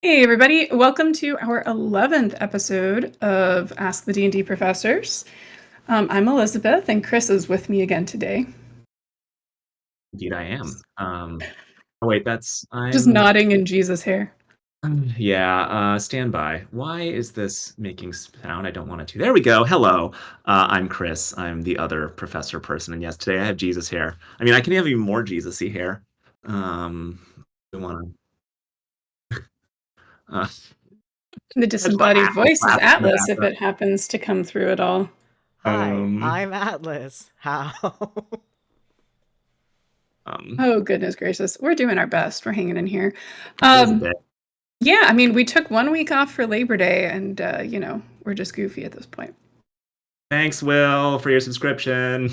Hey everybody, welcome to our 11th episode of Ask the D&D Professors. I'm Elizabeth and Chris is with me again today. Indeed, I am. Oh wait, Just I'm. nodding in Jesus hair. Yeah. Stand by. Why is this making sound? I don't want it to. There we go. Hello. I'm Chris. I'm the other professor person, and yes, today I have Jesus hair. I mean, I can have even more Jesus-y hair. We want to. The That's what disembodied happens voice is laughing in the Atlas if background. it happens to come through at all. Hi, Um. I'm Atlas. How? Um. Oh goodness gracious, we're doing our best. We're hanging in here. It is a Um, bit. yeah, I mean, we took 1 week off for Labor Day and, we're just goofy at this point. Thanks, Will, for your subscription.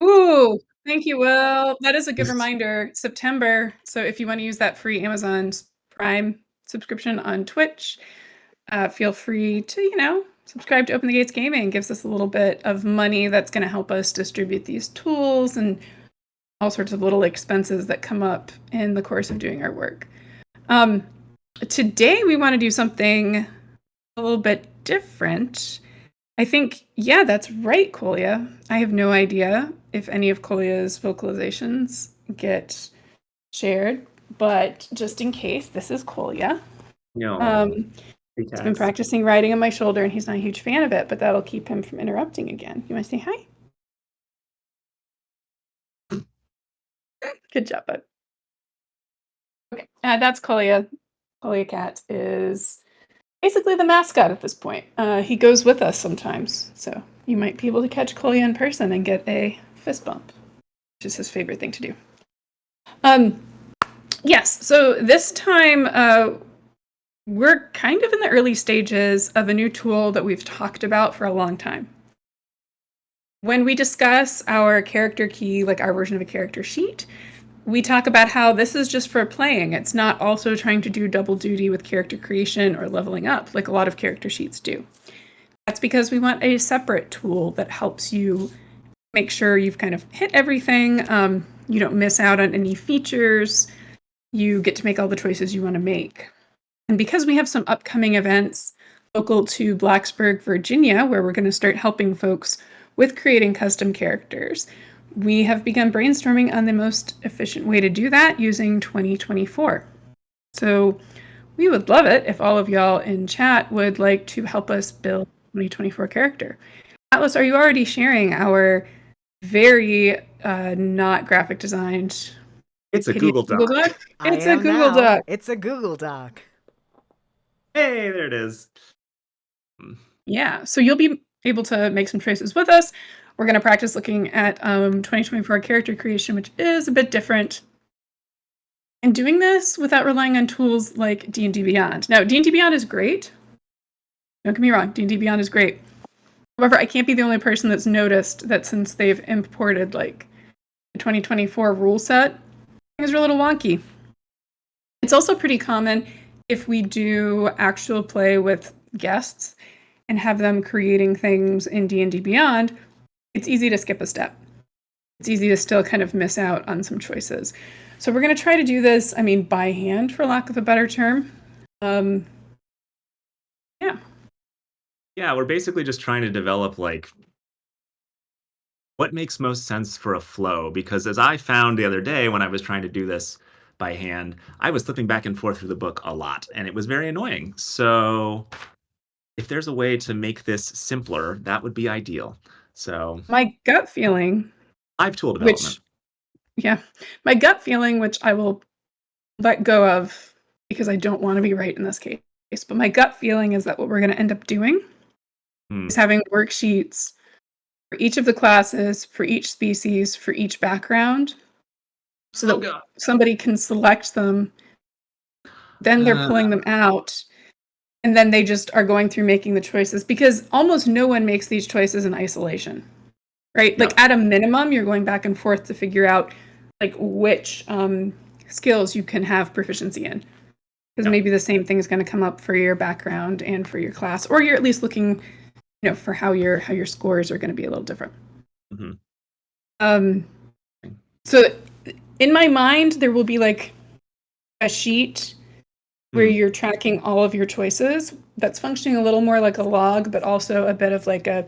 Ooh, thank you, Will. That is a good reminder. September. So if you want to use that free Amazon Prime subscription on Twitch, feel free to, subscribe to Open the Gates Gaming. It gives us a little bit of money that's going to help us distribute these tools and all sorts of little expenses that come up in the course of doing our work. Today, we want to do something a little bit different. I think, yeah, that's right, Kolya. I have no idea if any of Kolya's vocalizations get shared, but just in case, this is Kolya. No. He's been practicing riding on my shoulder, and he's not a huge fan of it, but that'll keep him from interrupting again. You want to say hi? Good job, bud. Okay, that's Kolya. Kolya Cat is basically the mascot at this point. He goes with us sometimes, so you might be able to catch Kolya in person and get a fist bump, which is his favorite thing to do. Yes, so this time we're kind of in the early stages of a new tool that we've talked about for a long time. When we discuss our character key, like our version of a character sheet, we talk about how this is just for playing. It's not also trying to do double duty with character creation or leveling up like a lot of character sheets do. That's because we want a separate tool that helps you make sure you've kind of hit everything. You don't miss out on any features. You get to make all the choices you want to make. And because we have some upcoming events local to Blacksburg, Virginia, where we're going to start helping folks with creating custom characters, we have begun brainstorming on the most efficient way to do that using 2024. So we would love it if all of y'all in chat would like to help us build 2024 character. Atlas, are you already sharing our very not graphic designed It's a Google Doc. Doc? I It's a am Google now. Doc. It's a Google Doc. Hey, there it is. Yeah, so you'll be able to make some choices with us. We're going to practice looking at 2024 character creation, which is a bit different. And doing this without relying on tools like D&D Beyond. Now, D&D Beyond is great. Don't get me wrong, D&D Beyond is great. However, I can't be the only person that's noticed that since they've imported like the 2024 rule set, things are a little wonky. It's also pretty common if we do actual play with guests and have them creating things in D&D Beyond, it's easy to skip a step. It's easy to still kind of miss out on some choices. So we're going to try to do this, by hand, for lack of a better term. Yeah. Yeah, we're basically just trying to develop like what makes most sense for a flow, because as I found the other day when I was trying to do this by hand, I was flipping back and forth through the book a lot and it was very annoying. So if there's a way to make this simpler, that would be ideal. So My gut feeling, live tool development. which I will let go of because I don't want to be right in this case. But my gut feeling is that what we're going to end up doing is having worksheets for each of the classes, for each species, for each background, so that somebody can select them. Then they're pulling them out, and then they just are going through making the choices, because almost no one makes these choices in isolation, right? Like at a minimum, you're going back and forth to figure out like which skills you can have proficiency in. Because maybe the same thing is going to come up for your background and for your class, or you're at least looking, for how your scores are going to be a little different. Mm-hmm. So in my mind, there will be like a sheet where Mm, you're tracking all of your choices. That's functioning a little more like a log, but also a bit of like a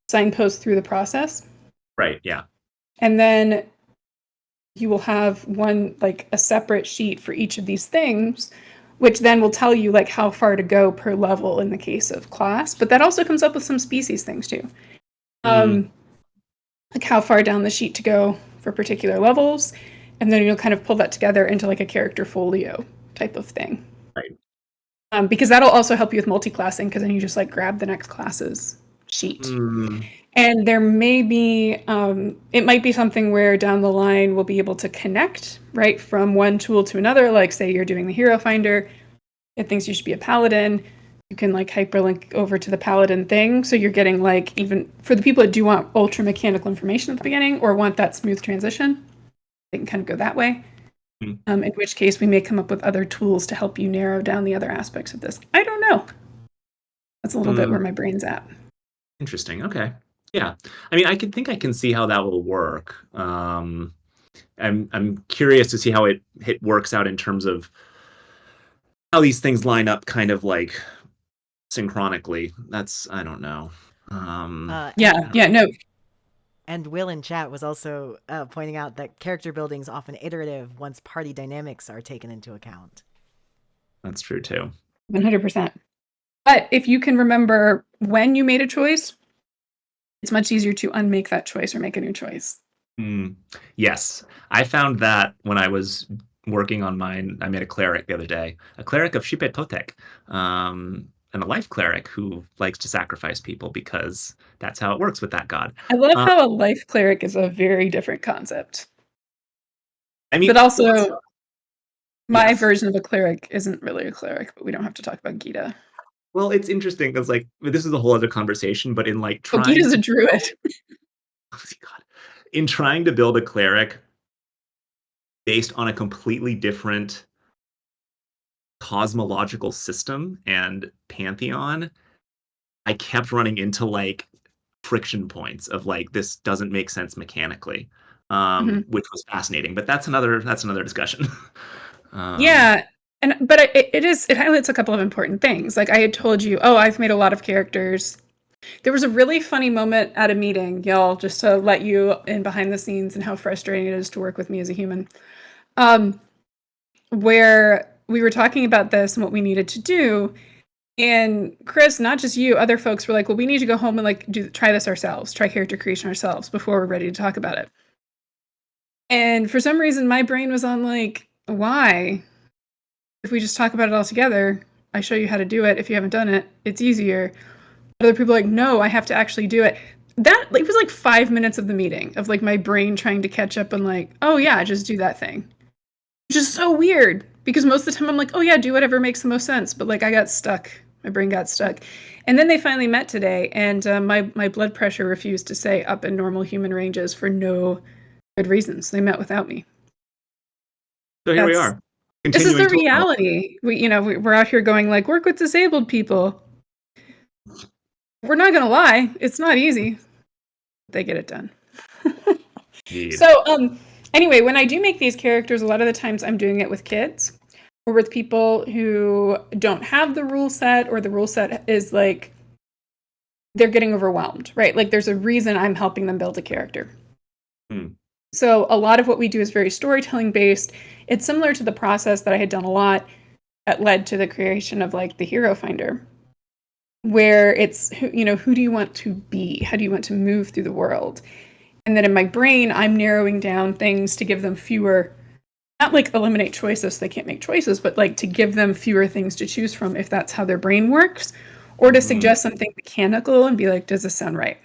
signpost through the process. right. Yeah. And then you will have one, like a separate sheet for each of these things, which then will tell you like how far to go per level in the case of class. But that also comes up with some species things too. Mm, Like how far down the sheet to go for particular levels. And then you'll kind of pull that together into like a character folio type of thing. right. Because that'll also help you with multi-classing, because then you just like grab the next class's sheet. Mm, And there may be, it might be something where down the line we'll be able to connect, right, from one tool to another. Like, say you're doing the hero finder, it thinks you should be a paladin. You can like hyperlink over to the paladin thing. So you're getting like, even for the people that do want ultra mechanical information at the beginning or want that smooth transition, they can kind of go that way. mm, In which case we may come up with other tools to help you narrow down the other aspects of this. I don't know. That's a little bit where mm. my brain's at. Interesting. Okay. Yeah. I mean, I can see how that will work. I'm curious to see how it works out in terms of how these things line up, kind of like synchronically. That's I don't know. Um, Yeah, And yeah, no, Will in chat was also pointing out that character building is often iterative once party dynamics are taken into account. that's true too. 100%. But if you can remember when you made a choice, it's much easier to unmake that choice or make a new choice. Mm, yes, I found that when I was working on mine. I made a cleric the other day, a cleric of Shipet Totek, and a life cleric who likes to sacrifice people because that's how it works with that god. I love Uh, how a life cleric is a very different concept. I mean, But also, my yes. version of a cleric isn't really a cleric, but we don't have to talk about Gita. Well, it's interesting because like this is a whole other conversation, but in like Oh, trying Gita's a to druid. oh, God, in trying to build a cleric based on a completely different cosmological system and pantheon, I kept running into like friction points of like this doesn't make sense mechanically, Mhm. which was fascinating. But that's another discussion. um, Yeah, but it highlights a couple of important things. Like I had told you, oh, I've made a lot of characters. There was a really funny moment at a meeting, y'all, just to let you in behind the scenes and how frustrating it is to work with me as a human. Um, where we were talking about this and what we needed to do. And Chris, not just you, other folks were like, well, we need to go home and like try this ourselves, try character creation ourselves before we're ready to talk about it. And for some reason, my brain was on like, why? If we just talk about it all together, I show you how to do it. If you haven't done it, it's easier. Other people are like, no, I have to actually do it. That it was like 5 minutes of the meeting of like my brain trying to catch up and like, oh yeah, just do that thing. Which is so weird because most of the time I'm like, oh yeah, do whatever makes the most sense. But like I got stuck. My brain got stuck. And then they finally met today, and my blood pressure refused to stay up in normal human ranges for no good reasons. They met without me. so here we That's are, this is continuing the to evolve. reality. We're out here going like work with disabled people. We're not gonna lie, it's not easy. They get it done. Indeed. So anyway, when I do make these characters, a lot of the times I'm doing it with kids or with people who don't have the rule set, or the rule set is like they're getting overwhelmed, right? Like there's a reason I'm helping them build a character. Hmm. So a lot of what we do is very storytelling based. It's similar to the process that I had done a lot that led to the creation of like the hero finder, where it's who do you want to be? How do you want to move through the world? And then in my brain, I'm narrowing down things to give them fewer, not like eliminate choices so they can't make choices, but like to give them fewer things to choose from if that's how their brain works, or to Mm, suggest something mechanical and be like, does this sound right?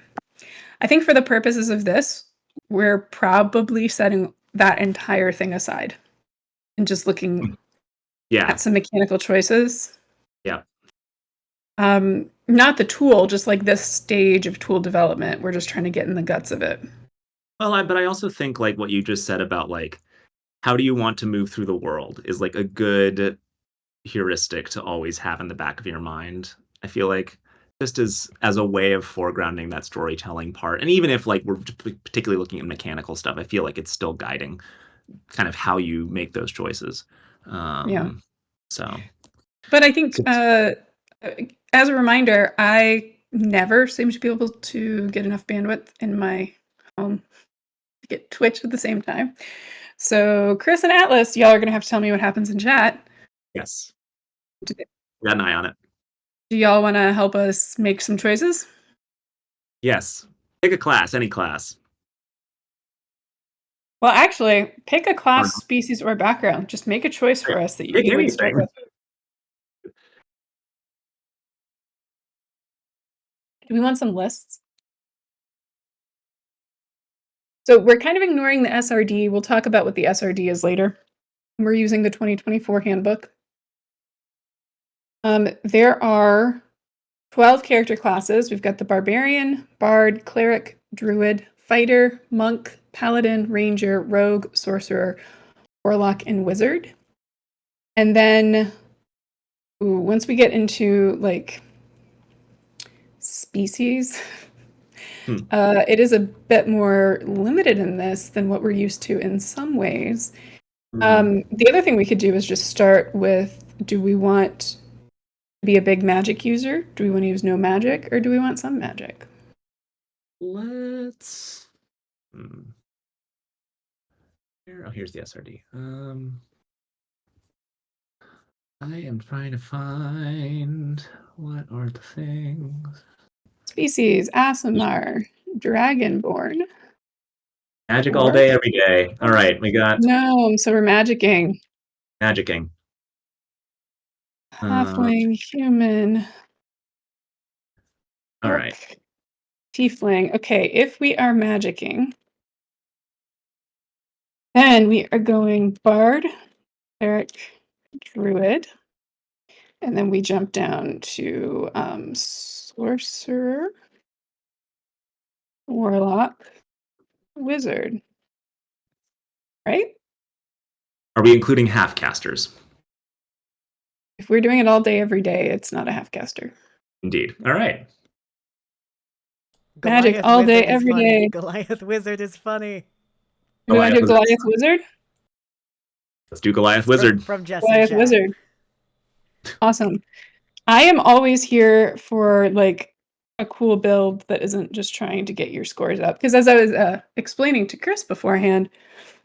I think for the purposes of this, we're probably setting that entire thing aside and just looking yeah. at some mechanical choices. Yeah. Not the tool, just like this stage of tool development. We're just trying to get in the guts of it. Well, but I also think like what you just said about like how do you want to move through the world is like a good heuristic to always have in the back of your mind. I feel like just as a way of foregrounding that storytelling part, and even if like we're particularly looking at mechanical stuff, I feel like it's still guiding kind of how you make those choices. Yeah. So But I think, So- as a reminder, I never seem to be able to get enough bandwidth in my home to get Twitch at the same time. So, Chris and Atlas, y'all are going to have to tell me what happens in chat. Yes. Do Got an eye on it. y'all want to help us make some choices? Yes. Pick a class, any class. Well, actually, pick a Or class, species, or background. Just make a choice for us that pick you would start anything. with. Do we want some lists? So we're kind of ignoring the SRD. We'll talk about what the SRD is later. We're using the 2024 handbook. There are 12 character classes. We've got the Barbarian, Bard, Cleric, Druid, Fighter, Monk, Paladin, Ranger, Rogue, Sorcerer, Warlock, and Wizard. And then once we get into like species, it is a bit more limited in this than what we're used to in some ways. The other thing we could do is just start with, do we want to be a big magic user? Do we want to use no magic, or do we want some magic? Let's. Here's the SRD. I am trying to find what are the things. Species, Aasimar, Dragonborn. Magic all day, every day. All right, we got Gnome, so we're magicking. magicking. Halfling, human. All right. Tiefling. Okay, if we are magicking, then we are going Bard, Cleric, Druid. And then we jump down to Sorcerer, Warlock, Wizard. Right? Are we including half casters? If we're doing it all day, every day, it's not a half caster. Indeed. All right. Magic Goliath all day, Wizard is every funny. day. Goliath Wizard is funny. Do we want to do Goliath Goliath Wizard? Let's do Goliath Wizard. From Jesse Goliath Chat. Wizard. Awesome. I am always here for like a cool build that isn't just trying to get your scores up. Because as I was explaining to Chris beforehand,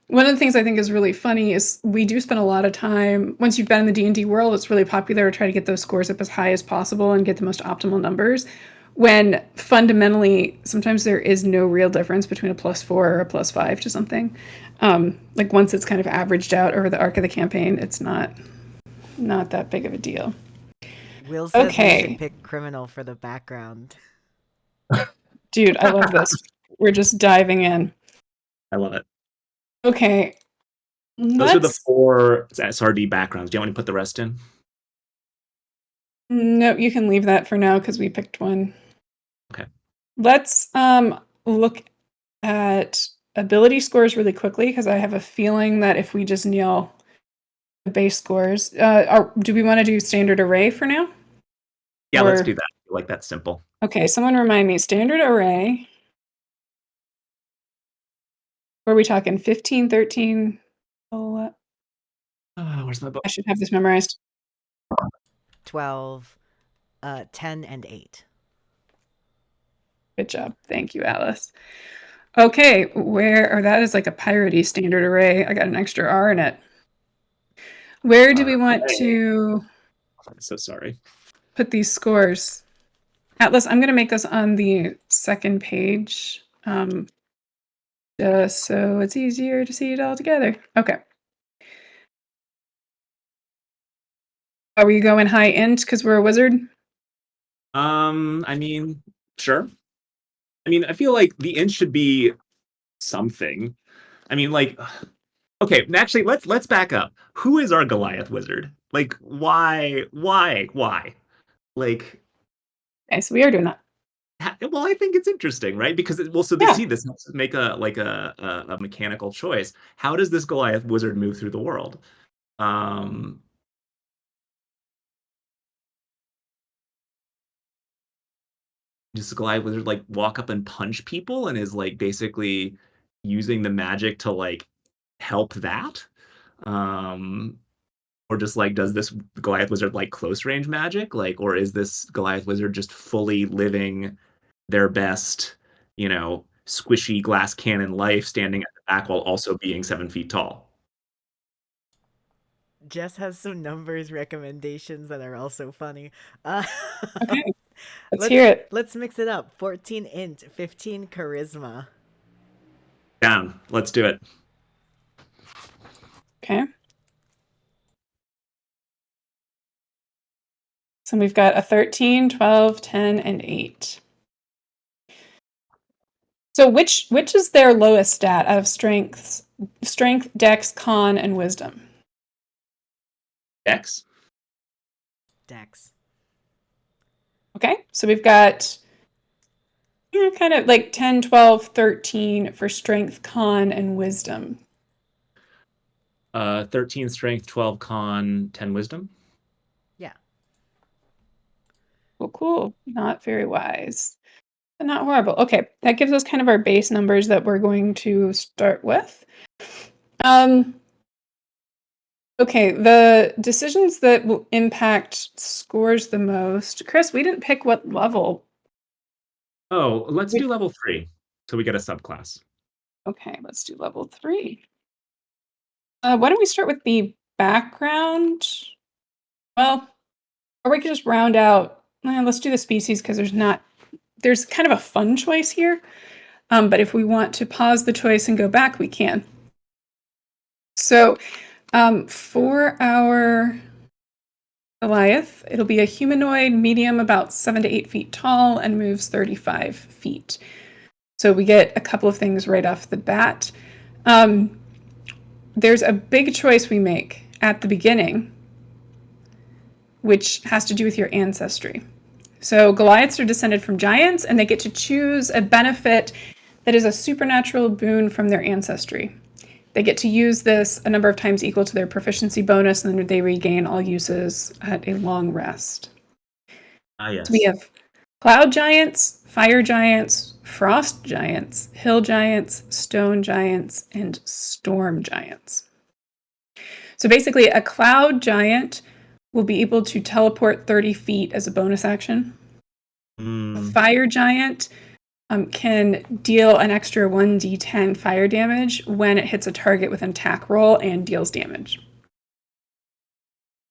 one of the things I think is really funny is we do spend a lot of time, once you've been in the D&D world, it's really popular to try to get those scores up as high as possible and get the most optimal numbers, when fundamentally sometimes there is no real difference between a +4 or a +5 to something. Like once it's kind of averaged out over the arc of the campaign, it's not that big of a deal. Will says we Okay. should pick criminal for the background. Dude, I love this. We're just diving in. I love it. Okay. Those are the 4 SRD backgrounds. Do you want me to put the rest in? No, you can leave that for now because we picked one. Okay. Let's look at ability scores really quickly because I have a feeling that if we just nail the base scores, do we want to do standard array for now? Yeah, let's do that. I like that simple. Okay, someone remind me, standard array. Were we talking 15, 13? Where's my book? I should have this memorized. 12, 10, and 8. Good job. Thank you, Alice. Okay, that is like a piratey standard array. I got an extra R in it. Where do we want to I'm so sorry. put these scores? Atlas, I'm going to make this on the second page, just so it's easier to see it all together. Okay. Are we going high int because we're a wizard? I mean, sure. I mean, I feel like the int should be something. I mean, like, okay, actually, let's back up. Who is our Goliath wizard? Like, why? Like, Okay, so we are doing that. well, I think it's interesting, right? Because this helps make a mechanical choice. How does this Goliath wizard move through the world? Does the Goliath wizard like walk up and punch people and is like basically using the magic to like help that? Or Or just like, does this Goliath wizard like close range magic? Like, or is this Goliath wizard just fully living their best, squishy glass cannon life, standing at the back while also being 7 feet tall? Jess has some numbers recommendations that are also funny. Uh, Okay, let's let's hear it. let's mix it up. 14 int, 15 charisma. Down. Let's do it. Okay. So we've got a 13, 12, 10, and 8. So which is their lowest stat out of strengths? Strength, dex, con, and wisdom. Dex. Dex. Okay, so we've got kind of like 10, 12, 13 for strength, con, and wisdom. 13 strength, 12 con, 10 wisdom. Yeah. Well, cool. Not very wise, but not horrible. Okay, that gives us kind of our base numbers that we're going to start with. Okay, the decisions that will impact scores the most. Chris, we didn't pick what level. Oh, let's do level 3. So we get a subclass. Okay, let's do level 3. Why don't we start with the background? Well, or we could just round out. Let's do the species because there's kind of a fun choice here. But if we want to pause the choice and go back, we can. So for our Goliath, it'll be a humanoid, medium, about 7 to 8 feet tall, and moves 35 feet. So we get a couple of things right off the bat. There's a big choice we make at the beginning, which has to do with your ancestry. So Goliaths are descended from giants, and they get to choose a benefit that is a supernatural boon from their ancestry. They get to use this a number of times equal to their proficiency bonus, and then they regain all uses at a long rest. Yes. So we have cloud giants, fire giants, frost giants, hill giants, stone giants, and storm giants. So basically, a cloud giant will be able to teleport 30 feet as a bonus action. A fire giant can deal an extra 1d10 fire damage when it hits a target with an attack roll and deals damage.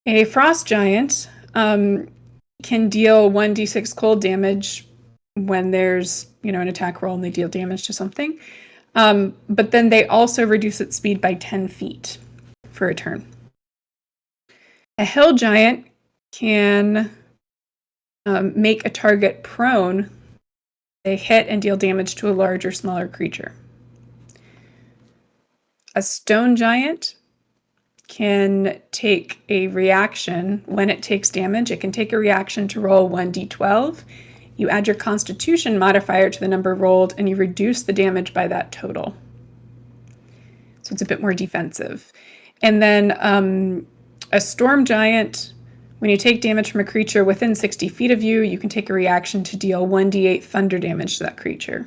A frost giant can deal 1d6 cold damage when there's an attack roll and they deal damage to something. But then they also reduce its speed by 10 feet for a turn. A hill giant can make a target prone. They hit and deal damage to a large or smaller creature. A stone giant can take a reaction. When it takes damage, it can take a reaction to roll 1d12. You add your constitution modifier to the number rolled, and you reduce the damage by that total. So it's a bit more defensive. And then a storm giant, when you take damage from a creature within 60 feet of you, you can take a reaction to deal 1d8 thunder damage to that creature.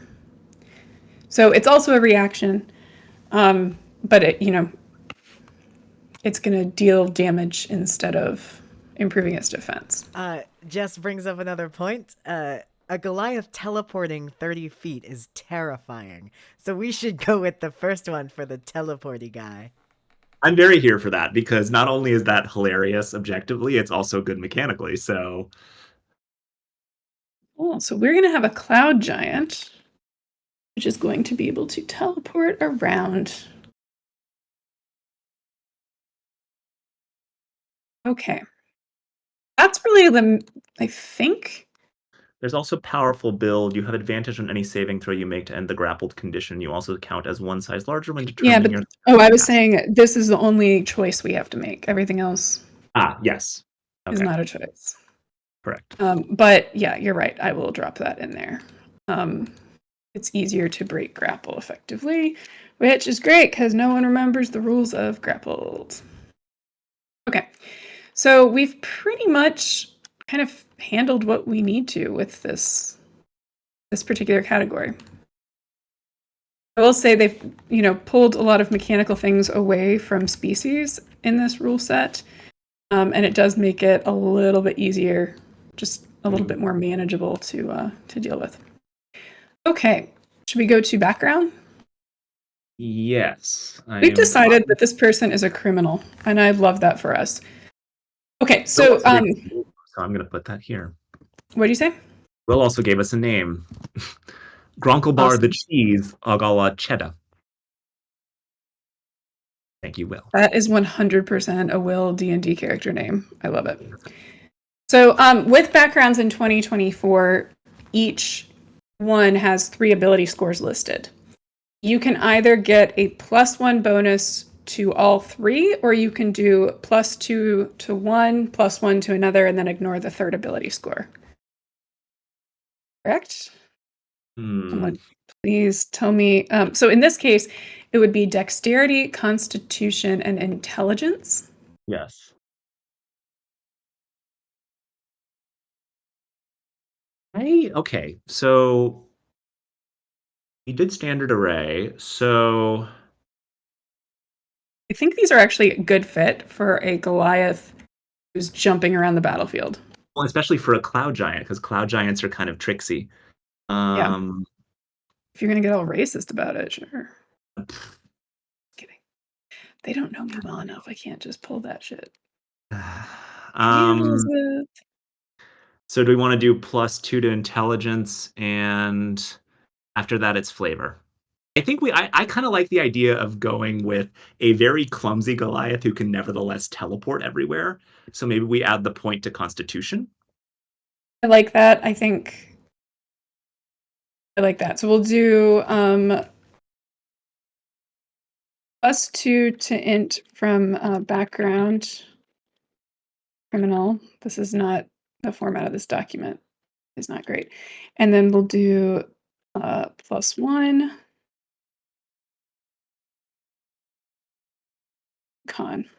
So it's also a reaction, but it's going to deal damage instead of improving its defense. Jess brings up another point. A Goliath teleporting 30 feet is terrifying. So we should go with the first one for the teleporty guy. I'm very here for that because not only is that hilarious objectively, it's also good mechanically. So, cool. So we're going to have a cloud giant, which is going to be able to teleport around. Okay. That's really I think. There's also powerful build. You have advantage on any saving throw you make to end the grappled condition. You also count as one size larger when determining your... I was saying this is the only choice we have to make. Everything else yes. is not a choice. Correct. But yeah, you're right. I will drop that in there. It's easier to break grapple effectively, which is great because no one remembers the rules of grappled. Okay, so we've pretty much kind of handled what we need to with this particular category. I will say they've pulled a lot of mechanical things away from species in this rule set. And it does make it a little bit easier, just a little bit more manageable to deal with. Okay, should we go to background? Yes. We've decided that this person is a criminal, and I love that for us. Okay, so so I'm going to put that here. what do you say? Will also gave us a name. Gronkelbar Awesome. the cheese, agala cheddar. Thank you, Will. That is 100% a Will D&D character name. I love it. So with backgrounds in 2024, each one has 3 ability scores listed. You can either get a +1 bonus to all 3, or you can do +2 to one, +1 to another, and then ignore the 3rd ability score. Correct? Someone please tell me. So in this case, it would be dexterity, constitution, and intelligence. Yes. Okay, so we did standard array, so I think these are actually a good fit for a Goliath who's jumping around the battlefield. well, especially for a cloud giant, because cloud giants are kind of tricksy. Yeah. If you're gonna get all racist about it, sure. Kidding. They don't know me well enough. I can't just pull that shit. So do we want to do +2 to intelligence, and after that it's flavor? I think I kind of like the idea of going with a very clumsy Goliath who can nevertheless teleport everywhere. So maybe we add the point to constitution. I like that. I think I like that. So we'll do +2 to int from background criminal. This is not the format of this document. It's not great. And then we'll do +1 con.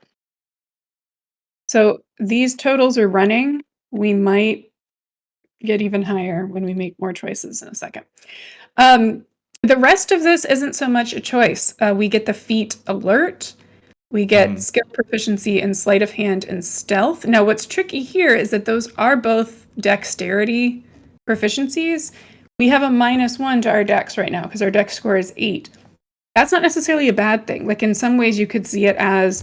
So these totals are running. We might get even higher when we make more choices in a second. The rest of this isn't so much a choice. We get the feat alert. We get skill proficiency in sleight of hand and stealth. Now, what's tricky here is that those are both dexterity proficiencies. We have a -1 to our dex right now because our dex score is 8. That's not necessarily a bad thing. Like in some ways you could see it as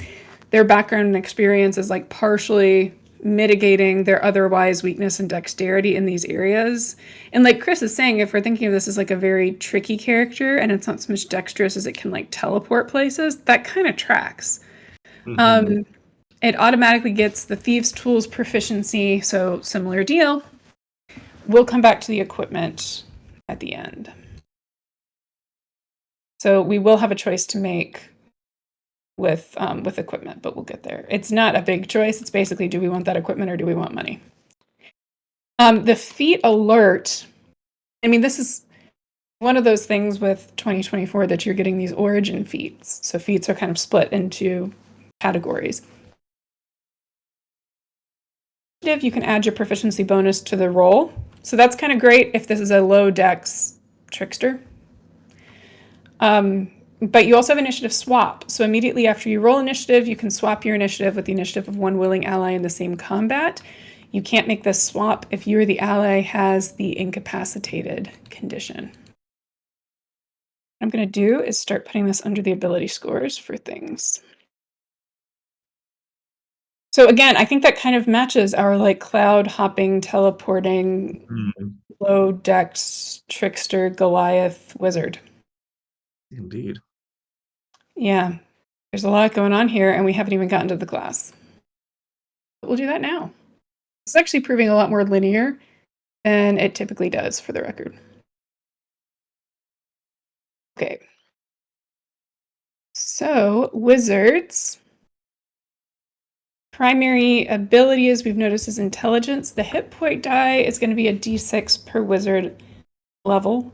their background and experience is like partially mitigating their otherwise weakness and dexterity in these areas. And like Chris is saying, if we're thinking of this as like a very tricky character and it's not so much dexterous as it can like teleport places, that kind of tracks. It automatically gets the Thieves' Tools proficiency, so similar deal. We'll come back to the equipment at the end. So we will have a choice to make with equipment, but we'll get there. It's not a big choice. It's basically, do we want that equipment or do we want money? The feat alert, I mean, this is one of those things with 2024 that you're getting these origin feats. So feats are kind of split into categories. You can add your proficiency bonus to the roll. So that's kind of great if this is a low dex trickster. But you also have initiative swap. So immediately after you roll initiative, you can swap your initiative with the initiative of one willing ally in the same combat. You can't make this swap if you or the ally has the incapacitated condition. What I'm going to do is start putting this under the ability scores for things. So again, I think that kind of matches our like cloud hopping, teleporting, low dex, trickster, Goliath, wizard. Indeed. Yeah, there's a lot going on here and we haven't even gotten to the class. But we'll do that now. It's actually proving a lot more linear than it typically does, for the record. Okay. So, wizards. Primary ability, as we've noticed, is intelligence. The hit point die is going to be a d6 per wizard level.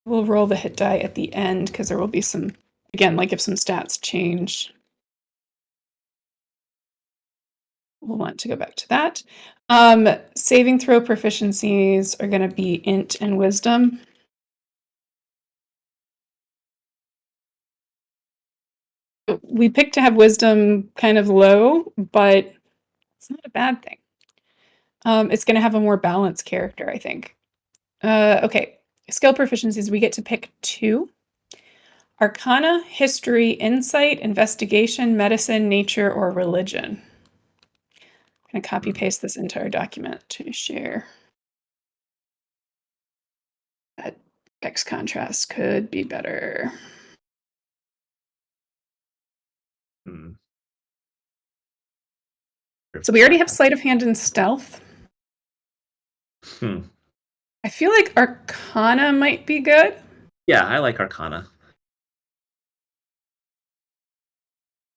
We'll roll the hit die at the end because there will be some, again, like if some stats change, we'll want to go back to that. Saving throw proficiencies are going to be int and wisdom. We picked to have wisdom kind of low, but it's not a bad thing. It's going to have a more balanced character, I think. Okay, skill proficiencies, we get to pick 2. Arcana, history, insight, investigation, medicine, nature, or religion. I'm going to copy paste this into our document to share. That text contrast could be better. Hmm. So we already have sleight of hand and stealth. Hmm. I feel like Arcana might be good. Yeah, I like Arcana.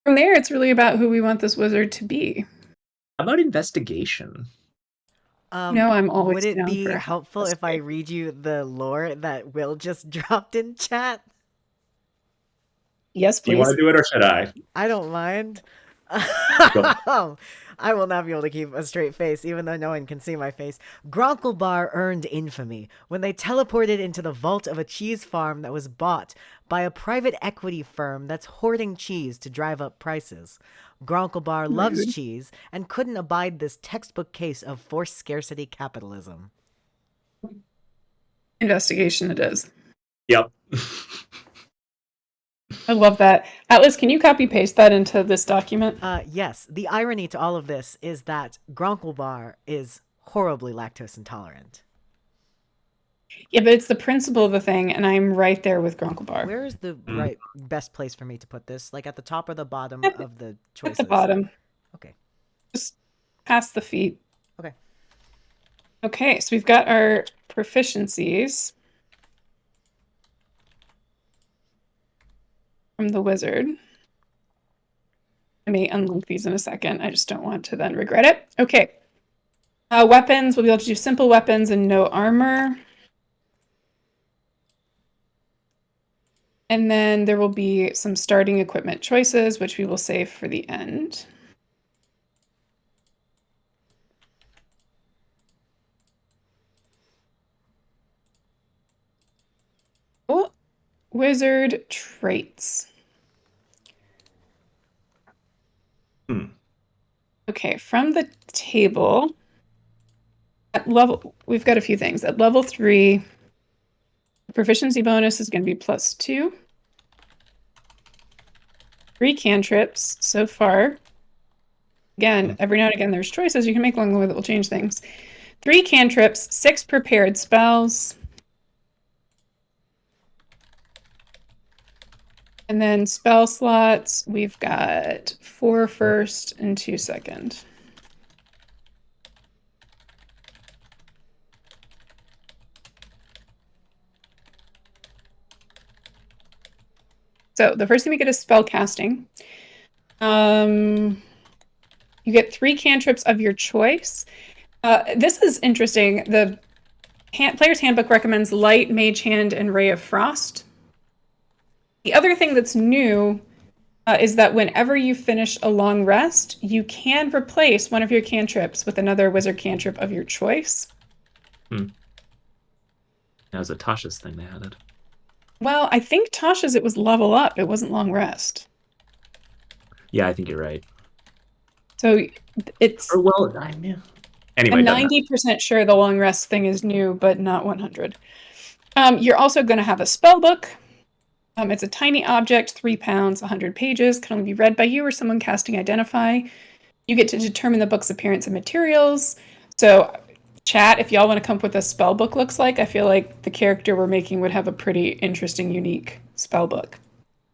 From there, it's really about who we want this wizard to be. How about investigation? No, I'm always would it down be for a helpful if I read you the lore that Will just dropped in chat? Yes, Do you want please. to do it or should I? I don't mind. Go. I will not be able to keep a straight face, even though no one can see my face. Gronkelbar earned infamy when they teleported into the vault of a cheese farm that was bought by a private equity firm that's hoarding cheese to drive up prices. Gronkelbar loves Rude. cheese and couldn't abide this textbook case of forced scarcity capitalism. Investigation it is. Yep. I love that. Atlas, can you copy paste that into this document? Yes, the irony to all of this is that Gronkelbar is horribly lactose intolerant. Yeah, but it's the principle of the thing, and I'm right there with Gronkelbar. Where is the right best place for me to put this? Like at the top or the bottom At of the At choices? the bottom. Okay. Just past the feet. Okay. Okay, so we've got our proficiencies from the wizard. I may unlink these in a second. I just don't want to then regret it. Okay. Weapons, we'll be able to do simple weapons and no armor. And then there will be some starting equipment choices, which we will save for the end. Oh, wizard traits. Okay, from the table, at level, we've got a few things. At level 3, the proficiency bonus is going to be +2. 3 cantrips so far. Again, every now and again, there's choices you can make along the way that will change things. 3 cantrips, 6 prepared spells. And then spell slots, we've got 4 first and 2 second. So the first thing we get is spell casting. You get 3 cantrips of your choice. This is interesting. The player's handbook recommends Light, Mage Hand, and Ray of Frost. The other thing that's new is that whenever you finish a long rest, you can replace one of your cantrips with another wizard cantrip of your choice. That was a Tasha's thing they added. Well, I think Tasha's, it was level up. It wasn't long rest. Yeah, I think you're right. So it's... Or, well, yeah. Anyway, I'm 90% sure the long rest thing is new, but not 100. You're also going to have a spell book. It's a tiny object, 3 pounds, 100 pages, can only be read by you or someone casting Identify. You get to determine the book's appearance and materials. So, chat, if y'all want to come up with what a spell book looks like, I feel like the character we're making would have a pretty interesting, unique spell book.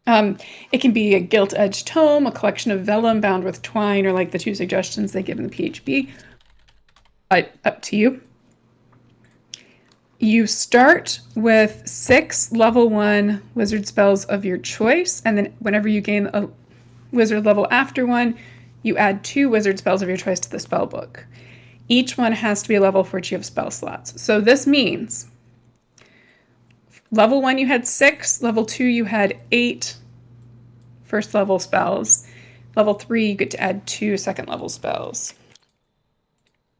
It can be a gilt-edged tome, a collection of vellum bound with twine, or like the 2 suggestions they give in the PHB. Up to you. You start with 6 level 1 wizard spells of your choice, and then whenever you gain a wizard level after one, you add 2 wizard spells of your choice to the spell book. Each one has to be a level for which you have spell slots. So this means level 1 you had 6, level 2 you had 8 first level spells. Level 3 you get to add 2 second level spells.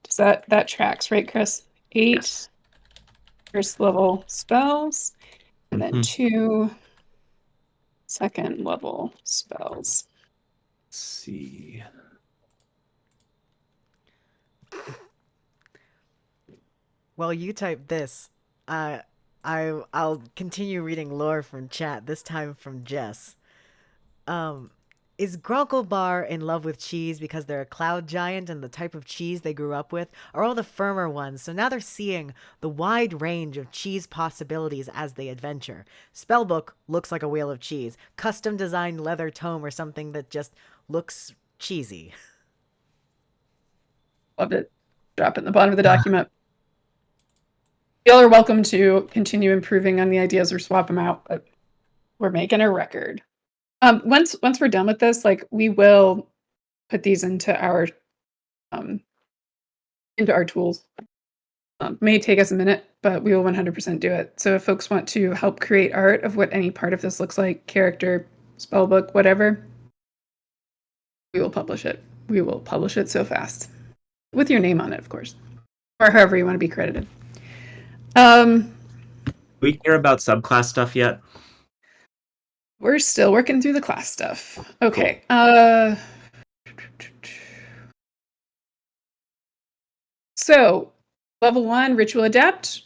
Does that tracks, right, Chris? 8 yes. First level spells, and then 2 Second level spells. Let's see. Well, you type this. I'll continue reading lore from chat. This time from Jess. Is Bar in love with cheese because they're a cloud giant and the type of cheese they grew up with are all the firmer ones, so now they're seeing the wide range of cheese possibilities as they adventure. Spellbook looks like a wheel of cheese. Custom designed leather tome or something that just looks cheesy. Loved it. Drop it in the bottom of the document. Y'all are welcome to continue improving on the ideas or swap them out, but we're making a record. Once we're done with this, like we will put these into our tools. May take us a minute, but we will 100% do it. So if folks want to help create art of what any part of this looks like, character, spellbook, whatever, we will publish it. We will publish it so fast. With your name on it, of course. Or however you want to be credited. We hear about subclass stuff yet? We're still working through the class stuff. Okay. So, level 1, Ritual Adept.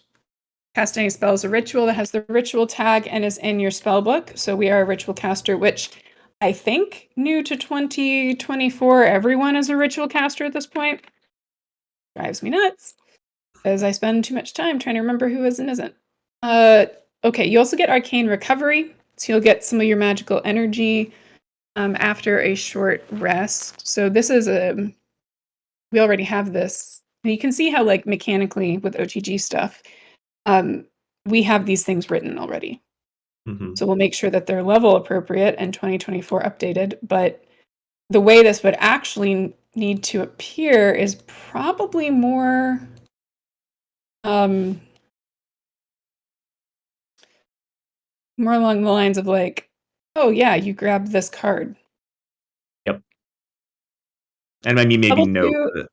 Cast any spell as a ritual that has the ritual tag and is in your spell book. So we are a ritual caster, which I think new to 2024, everyone is a ritual caster at this point. Drives me nuts, because I spend too much time trying to remember who is and isn't. Okay, you also get Arcane Recovery. So you'll get some of your magical energy after a short rest. So this is we already have this. And you can see how, like, mechanically with OTG stuff, we have these things written already. Mm-hmm. So we'll make sure that they're level appropriate and 2024 updated. But the way this would actually need to appear is probably more more along the lines of like, oh yeah, you grabbed this card. Yep. And I mean, maybe Level note. 2,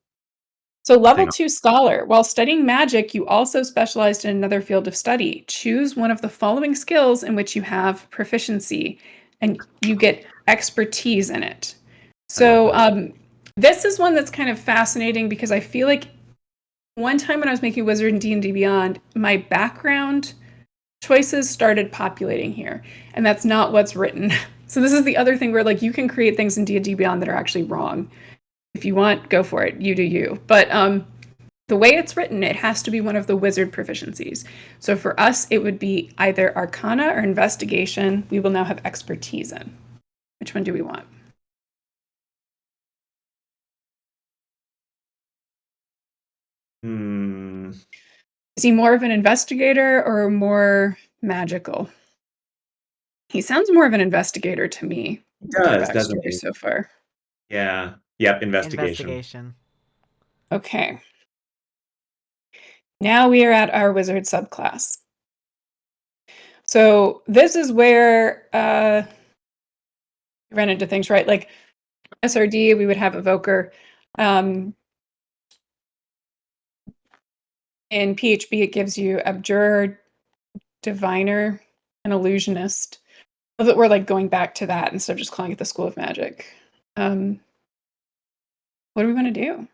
so level 2 scholar. While studying magic, you also specialized in another field of study. Choose one of the following skills in which you have proficiency, and you get expertise in it. So this is one that's kind of fascinating because I feel like one time when I was making Wizard and D&D Beyond, my background choices started populating here, and that's not what's written. So this is the other thing where, like, you can create things in D&D Beyond that are actually wrong. If you want, go for it. You do you. But the way it's written, it has to be one of the wizard proficiencies. So for us, it would be either Arcana or Investigation. We will now have expertise in. Which one do we want? Is he more of an investigator or more magical? He sounds more of an investigator to me. He does, doesn't he? So far. Yeah. Yep, investigation. Okay. Now we are at our wizard subclass. So this is where you run into things, right? Like SRD, we would have Evoker. In PHB, it gives you Abjurer, Diviner, and Illusionist. I love that we're like going back to that instead of just calling it the School of Magic. What do we want to do?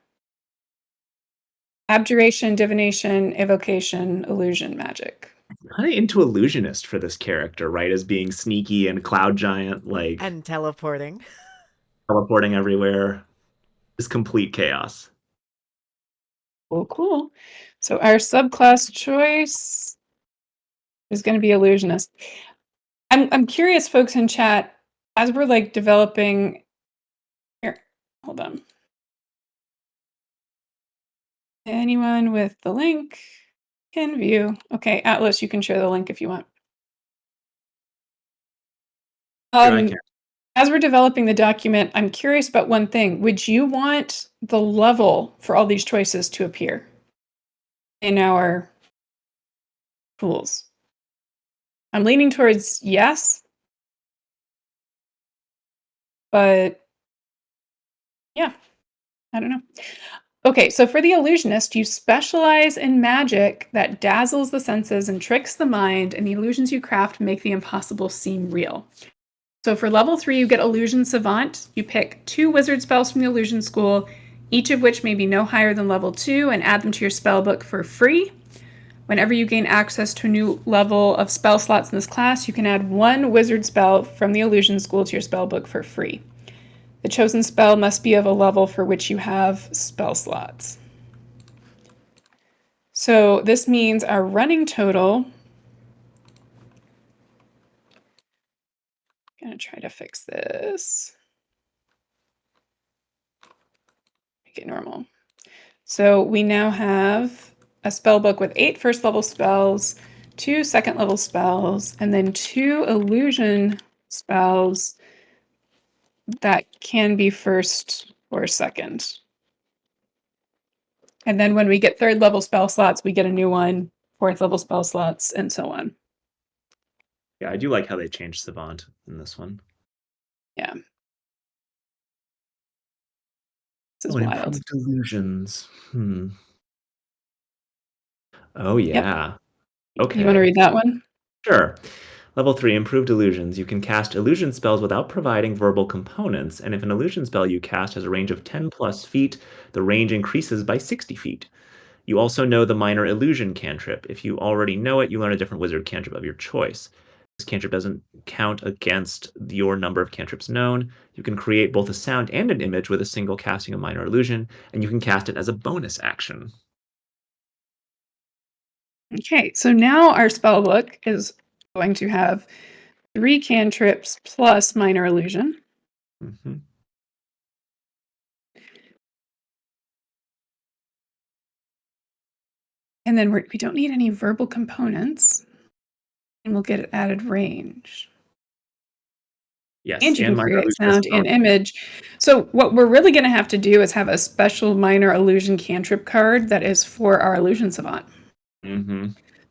Abjuration, Divination, Evocation, Illusion, Magic. Kind of into Illusionist for this character, right? As being sneaky and cloud giant, like, And teleporting everywhere. Just complete chaos. Cool. So our subclass choice is going to be Illusionist. I'm curious, folks in chat, as we're like developing. Here, hold on. Anyone with the link can view. Okay, Atlas, you can share the link if you want. As we're developing the document, I'm curious about one thing. Would you want the level for all these choices to appear in our tools? I'm leaning towards yes, but yeah, I don't know. Okay, so for the Illusionist, you specialize in magic that dazzles the senses and tricks the mind, and the illusions you craft make the impossible seem real. So for level 3, you get Illusion Savant. You pick 2 wizard spells from the Illusion School, each of which may be no higher than level 2, and add them to your spell book for free. Whenever you gain access to a new level of spell slots in this class, you can add 1 wizard spell from the Illusion School to your spell book for free. The chosen spell must be of a level for which you have spell slots. So this means our running total, I'm going to try to fix this. Make it normal. So we now have a spell book with 8 first level spells, 2 second level spells, and then 2 illusion spells that can be first or second. And then when we get 3rd level spell slots, we get a new one, 4th level spell slots, and so on. Yeah, I do like how they changed Savant in this one. Yeah. This is Oh, and wild. improved illusions. Oh, yeah. Okay. You want to read that one? Sure. Level 3, Improved Illusions. You can cast illusion spells without providing verbal components, and if an illusion spell you cast has a range of 10 plus feet, the range increases by 60 feet. You also know the minor illusion cantrip. If you already know it, you learn a different wizard cantrip of your choice. This cantrip doesn't count against your number of cantrips known. You can create both a sound and an image with a single casting of minor illusion, and you can cast it as a bonus action. Okay, so now our spell book is going to have 3 cantrips plus minor illusion. Mm-hmm. And then we don't need any verbal components. And we'll get added range. Yes, And you can minor create illusion sound is and image. So what we're really going to have to do is have a special minor illusion cantrip card that is for our illusion savant. Mm-hmm.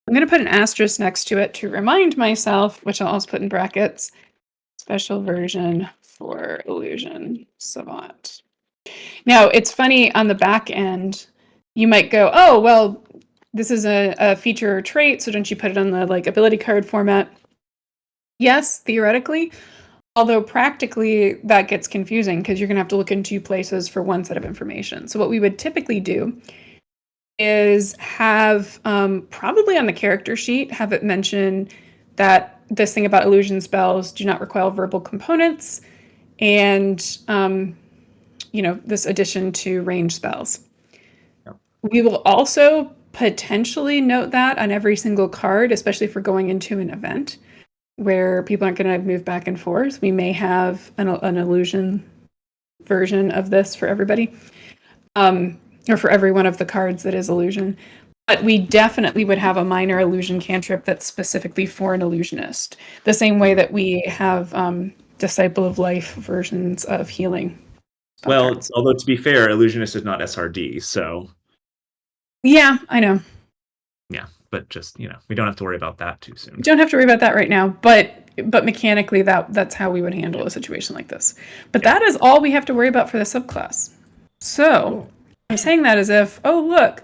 I'm going to put an asterisk next to it to remind myself, which I'll also put in brackets, special version for illusion savant. Now, it's funny on the back end, you might go, oh, well, this is a feature or trait, so don't you put it on the ability card format? Yes, theoretically, although practically that gets confusing because you're going to have to look in 2 places for one set of information. So what we would typically do is have, probably on the character sheet, have it mention that this thing about illusion spells do not require verbal components, and this addition to range spells. Yep. We will also potentially note that on every single card, especially if we're going into an event where people aren't going to move back and forth. We may have an illusion version of this for everybody, or for every one of the cards that is illusion. But we definitely would have a minor illusion cantrip that's specifically for an illusionist, the same way that we have Disciple of Life versions of healing. Well, although to be fair, illusionist is not SRD, so yeah, I know. Yeah, but just, we don't have to worry about that too soon. We don't have to worry about that right now, but mechanically that's how we would handle a situation like this. But that is all we have to worry about for the subclass. So I'm saying that as if, oh, look,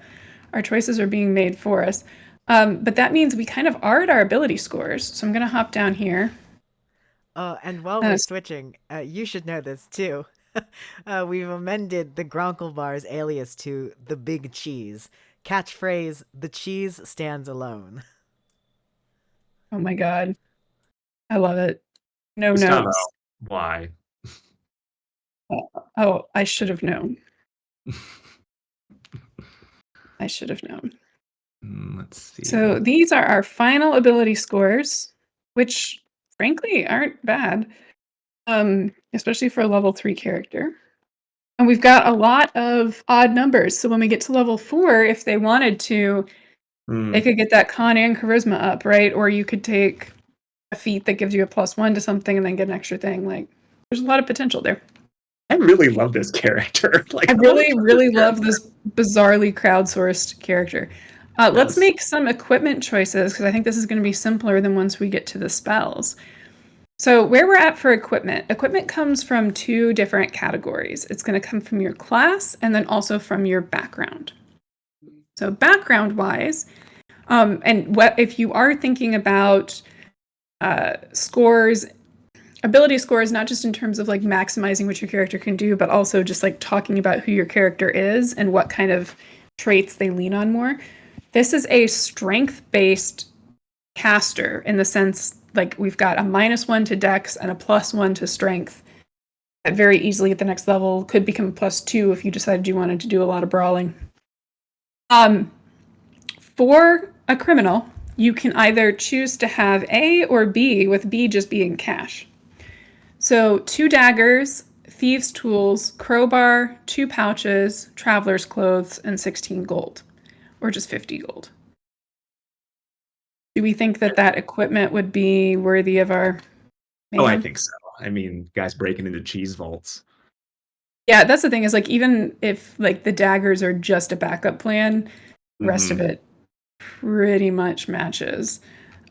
our choices are being made for us. But that means we kind of are at our ability scores. So I'm going to hop down here. And while we're switching, you should know this too. We've amended the Gronkelbar's alias to the Big Cheese. Catchphrase, the cheese stands alone. Oh my god. I love it. No Gustavo, notes. why? Oh, I should have known. I should have known. Let's see. So these are our final ability scores, which frankly aren't bad, especially for a level 3 character. And we've got a lot of odd numbers. So when we get to level 4, if they wanted to, they could get that con and charisma up, right? Or you could take a feat that gives you a +1 to something and then get an extra thing. There's a lot of potential there. I really love this character. I really love this bizarrely crowdsourced character. Let's make some equipment choices because I think this is going to be simpler than once we get to the spells. So where we're at for equipment comes from 2 different categories. It's going to come from your class and then also from your background. So background-wise, and if you are thinking about scores ability score is not just in terms of like maximizing what your character can do, but also just like talking about who your character is and what kind of traits they lean on more. This is a strength-based caster in the sense like we've got a -1 to dex and a +1 to strength that very easily at the next level could become a +2 if you decided you wanted to do a lot of brawling. For a criminal, you can either choose to have A or B, with B just being cash. So 2 daggers, thieves' tools, crowbar, 2 pouches, traveler's clothes, and 16 gold, or just 50 gold. Do we think that that equipment would be worthy of our Oh, I man? think so. I mean, guys breaking into cheese vaults. Yeah, that's the thing is like even if like the daggers are just a backup plan, the rest of it pretty much matches.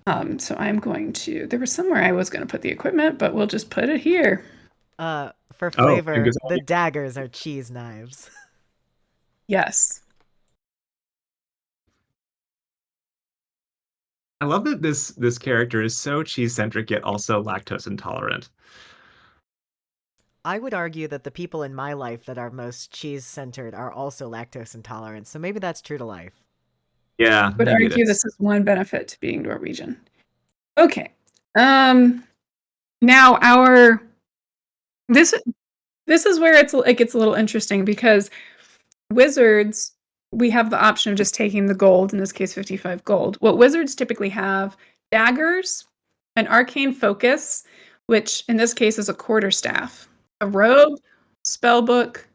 So I'm going to, there was somewhere I was going to put the equipment, but we'll just put it here. For Oh, flavor, the daggers are cheese knives. Yes. I love that this character is so cheese centric yet also lactose intolerant. I would argue that the people in my life that are most cheese centered are also lactose intolerant, so maybe that's true to life. Yeah, Would maybe it argue is. this is one benefit to being Norwegian. Okay. Now our this this is where it gets a little interesting because wizards, we have the option of just taking the gold, in this case 55 gold. What wizards typically have, daggers, an arcane focus, which in this case is a quarterstaff, a robe, spell book,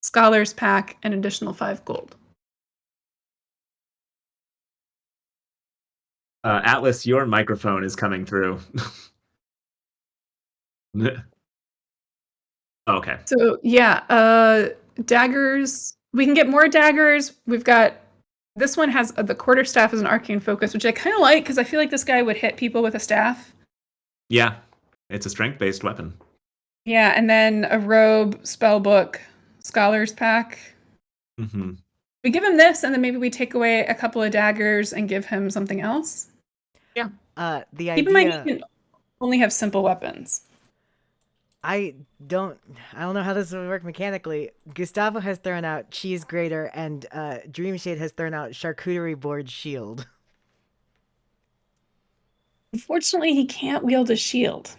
scholar's pack, and additional 5 gold. Atlas, your microphone is coming through. Okay. So yeah, daggers. We can get more daggers. We've got this one has the quarterstaff as an arcane focus, which I kind of like because I feel like this guy would hit people with a staff. Yeah, it's a strength-based weapon. Yeah, and then a robe, spell book, scholar's pack. Mm-hmm. We give him this, and then maybe we take away a couple of daggers and give him something else. Yeah. The Keep in mind idea he can only have simple weapons. I don't know how this would work mechanically. Gustavo has thrown out cheese grater and Dreamshade has thrown out charcuterie board shield. Unfortunately, he can't wield a shield.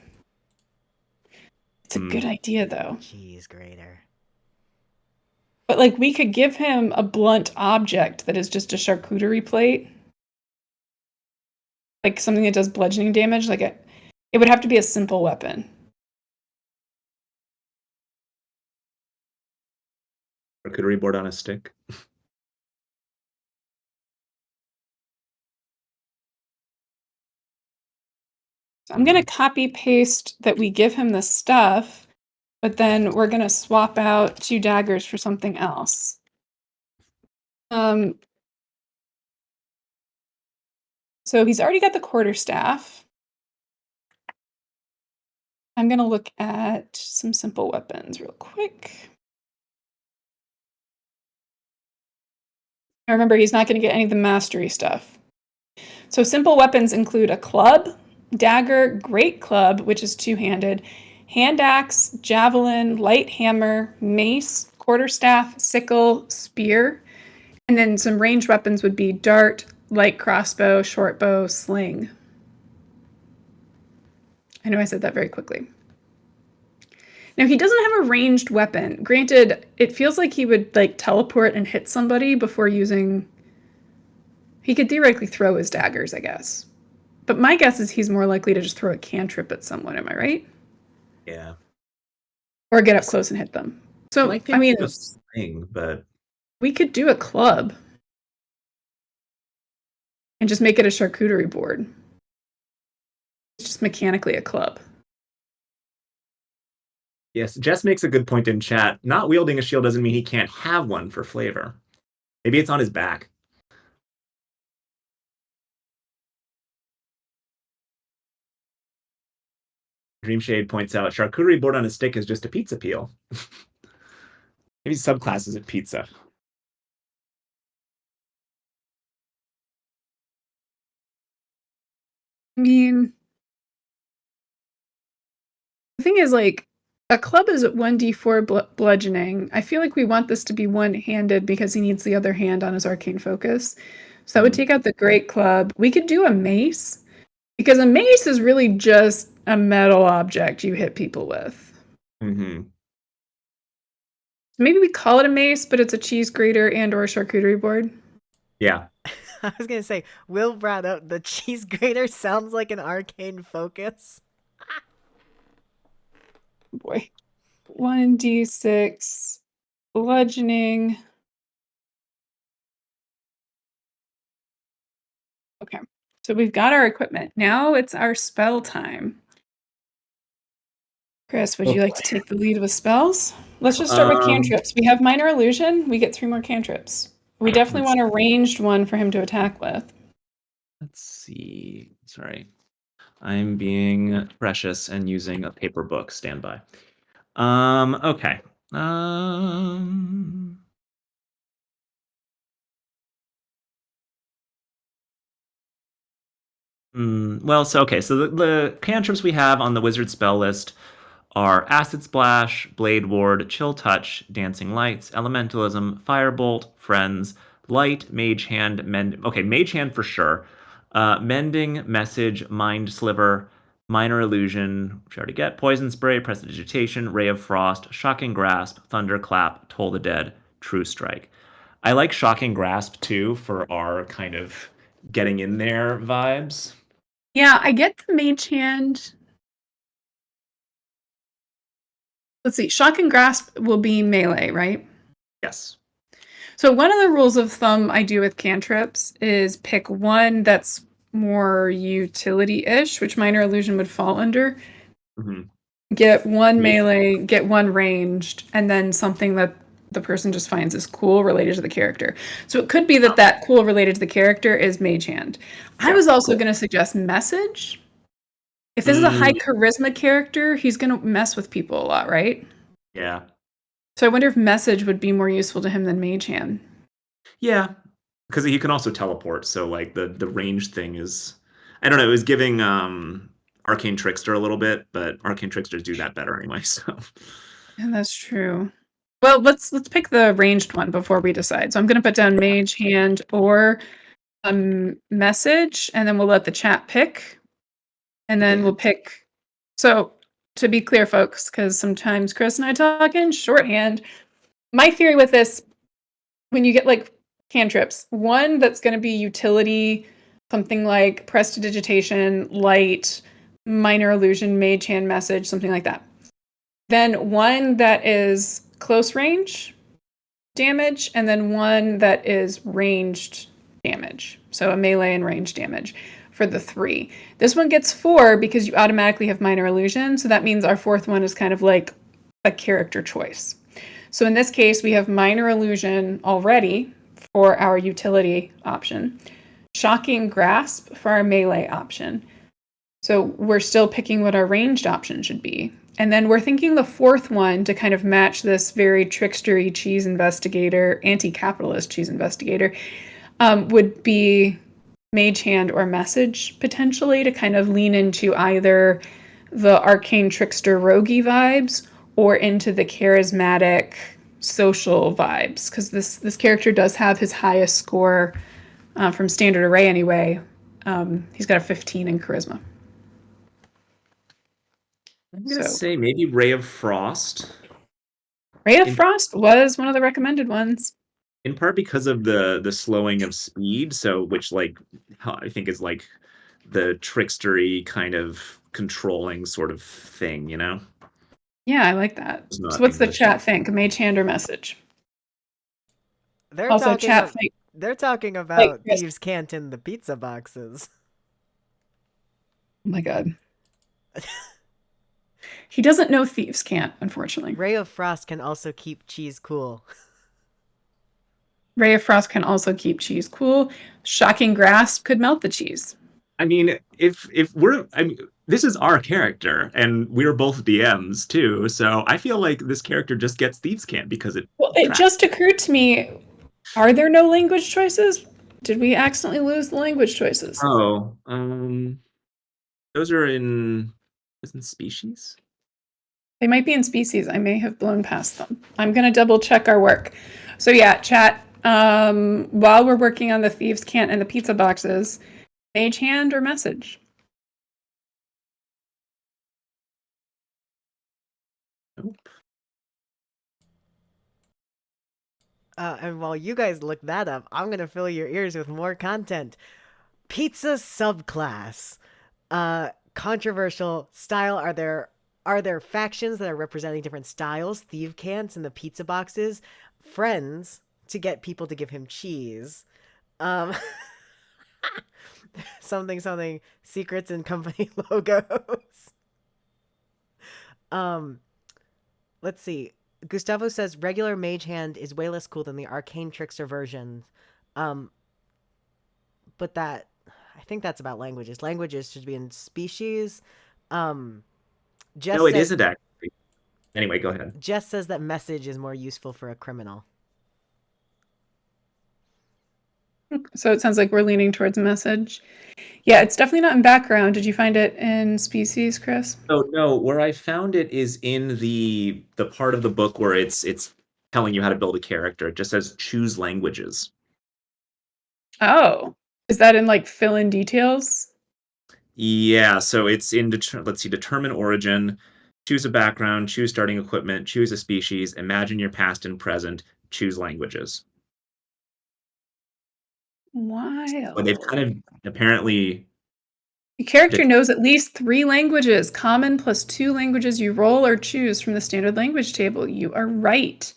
It's a good idea, though. Cheese grater. But like we could give him a blunt object that is just a charcuterie plate. Like something that does bludgeoning damage. Like it would have to be a simple weapon. Charcuterie board on a stick. So I'm gonna copy paste that we give him the stuff, but then we're gonna swap out 2 daggers for something else. So he's already got the quarterstaff. I'm gonna look at some simple weapons real quick. Now remember, he's not gonna get any of the mastery stuff. So simple weapons include a club, dagger, great club, which is 2-handed, hand axe, javelin, light hammer, mace, quarterstaff, sickle, spear, and then some ranged weapons would be dart, light crossbow, short bow, sling. I know I said that very quickly. Now he doesn't have a ranged weapon. Granted, it feels like he would like teleport and hit somebody before using. He could theoretically throw his daggers, I guess. But my guess is he's more likely to just throw a cantrip at someone, am I right? Yeah. Or get up close and hit them. So, I mean, a thing, but we could do a club and just make it a charcuterie board. It's just mechanically a club. yes, Jess makes a good point in chat. Not wielding a shield doesn't mean he can't have one for flavor. Maybe it's on his back. Dreamshade points out charcuterie board on a stick is just a pizza peel. Maybe subclasses of pizza. I mean, The thing is, like, a club is at 1d4 bludgeoning. I feel like we want this to be one-handed because he needs the other hand on his arcane focus. So that would take out the great club. We could do a mace, because a mace is really just a metal object you hit people with. Mm-hmm. Maybe we call it a mace, but it's a cheese grater and or charcuterie board. Yeah. I was gonna say, Will brought up the cheese grater sounds like an arcane focus. Boy. 1d6 bludgeoning. Okay. So we've got our equipment. Now it's our spell time. Chris, would you like to take the lead with spells? Let's just start with cantrips. We have minor illusion. We get 3 more cantrips. We definitely want a ranged one for him to attack with. Let's see. Sorry. I'm being precious and using a paper book. Stand by. Okay. Well, so the cantrips we have on the wizard spell list are Acid Splash, Blade Ward, Chill Touch, Dancing Lights, Elementalism, Firebolt, Friends, Light, Mage Hand, Mend. Okay, Mage Hand for sure. Mending, Message, Mind Sliver, Minor Illusion, which I already get, Poison Spray, Prestidigitation, Ray of Frost, Shocking Grasp, Thunderclap, Toll the Dead, True Strike. I like Shocking Grasp too for our kind of getting in there vibes. Yeah, I get the mage hand. Let's see. Shock and Grasp will be melee, right? Yes. So one of the rules of thumb I do with cantrips is pick one that's more utility-ish, which minor illusion would fall under. Mm-hmm. Get one melee, get one ranged, and then something that the person just finds is cool related to the character. So it could be that that cool related to the character is Mage Hand. I was also going to suggest Message. If this is a high charisma character, he's going to mess with people a lot, right? Yeah. So I wonder if Message would be more useful to him than Mage Hand. Yeah, because he can also teleport. So like the range thing is, I don't know. It was giving Arcane Trickster a little bit, but Arcane Tricksters do that better anyway. So Yeah, that's true. Well, let's pick the ranged one before we decide. So I'm going to put down Mage Hand or Message, and then we'll let the chat pick. And then we'll pick. So to be clear, folks, because sometimes Chris and I talk in shorthand, my theory with this, when you get like cantrips, one that's going to be utility, something like Prestidigitation, Light, Minor Illusion, Mage Hand, Message, something like that. Then one that is close range damage, and then one that is ranged damage. So a melee and range damage for the 3. This one gets 4 because you automatically have minor illusion. So that means our 4th one is kind of like a character choice. So in this case, we have minor illusion already for our utility option, shocking grasp for our melee option. So we're still picking what our ranged option should be. And then we're thinking the 4th one to kind of match this very trickstery cheese investigator, anti-capitalist cheese investigator, would be Mage Hand or Message, potentially, to kind of lean into either the arcane trickster roguey vibes or into the charismatic social vibes, because this character does have his highest score from standard array anyway. He's got a 15 in charisma. I'm gonna say maybe Ray of Frost. Ray of Frost was one of the recommended ones. In part because of the slowing of speed, so which like I think is like the trickstery kind of controlling sort of thing, you know? Yeah, I like that. So what's the chat think? Mage Hand or Message? They're Also, talking chat think. They're talking about Thieves' Cant in the pizza boxes. Oh my god. He doesn't know Thieves' Cant, unfortunately. Ray of Frost can also keep cheese cool. Ray of Frost can also keep cheese cool. Shocking Grasp could melt the cheese. I mean, if we're, I mean, this is our character, and we're both DMs too. So I feel like this character just gets Thieves' Cant because it. Well, it just occurred to me: are there no language choices? Did we accidentally lose the language choices? Oh, those are in species. They might be in species. I may have blown past them. I'm going to double check our work. So yeah, chat, while we're working on the thieves' cant and the pizza boxes, mage hand or message? Nope. And while you guys look that up, I'm gonna fill your ears with more content. Pizza subclass. Controversial style. Are there factions that are representing different styles? Thieve cants in the pizza boxes. Friends to get people to give him cheese. Um, something. Secrets and company logos. Um, let's see. Gustavo says regular mage hand is way less cool than the arcane trickster version. Um, but I think that's about languages. Languages should be in species. Um, No, it says isn't actually. Anyway, go ahead. Jess says that message is more useful for a criminal. So it sounds like we're leaning towards message. Yeah, it's definitely not in background. Did you find it in species, Chris? Oh no, where I found it is in the part of the book where it's telling you how to build a character. It just says choose languages. Oh, is that in like fill in details? Yeah, so it's in let's see, determine origin, choose a background, choose starting equipment, choose a species, imagine your past and present, choose languages. But they've Wild. kind of apparently The character knows at least 3 languages, common plus 2 languages you roll or choose from the standard language table. You are right.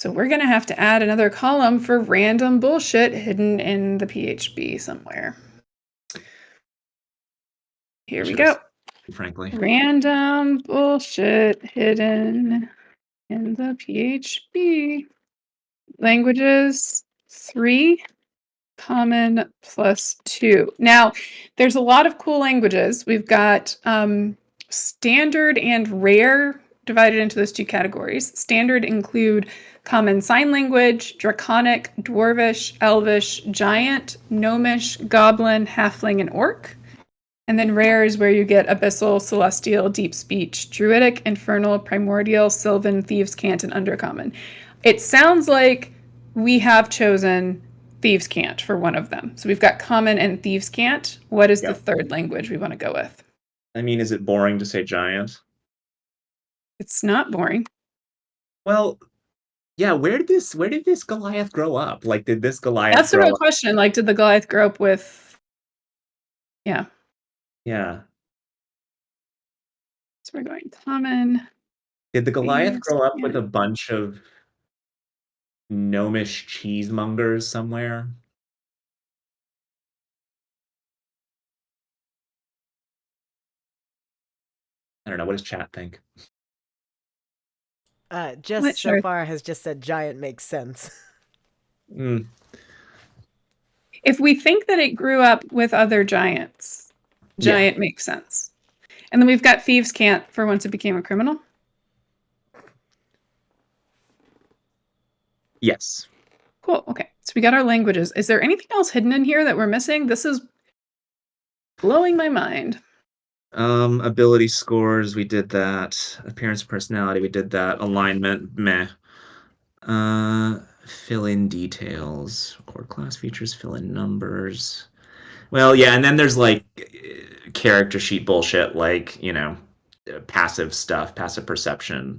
So we're going to have to add another column for random bullshit hidden in the PHB somewhere. Here we go. frankly. Random bullshit hidden in the PHB. Languages 3, common plus 2. Now, there's a lot of cool languages. We've got standard and rare divided into those 2 categories. Standard include common sign language, draconic, dwarvish, elvish, giant, gnomish, goblin, halfling, and orc. And then rare is where you get abyssal, celestial, deep speech, druidic, infernal, primordial, sylvan, thieves' cant, and undercommon. It sounds like we have chosen thieves' cant for one of them. So we've got common and thieves' cant. What is the third language we want to go with? I mean, is it boring to say giant? It's not boring. Well, yeah, where did this Goliath grow up? Like, did this Goliath That's the grow real up? question. Like, did the Goliath grow up with? Yeah. Yeah. So we're going common. Did the Goliath Thieves' grow up with cant. a bunch of gnomish cheesemongers somewhere? I don't know. What does chat think? Just so far has just said giant makes sense. Mm. If we think that it grew up with other giants, giant makes sense. And then we've got thieves' cant for once it became a criminal. Yes. Cool. Okay. So we got our languages. Is there anything else hidden in here that we're missing? This is blowing my mind. Ability scores, we did that. Appearance, personality, we did that. Alignment, meh. Fill in details. Core class features, fill in numbers. Well, yeah, and then there's like character sheet bullshit, like, passive stuff, passive perception,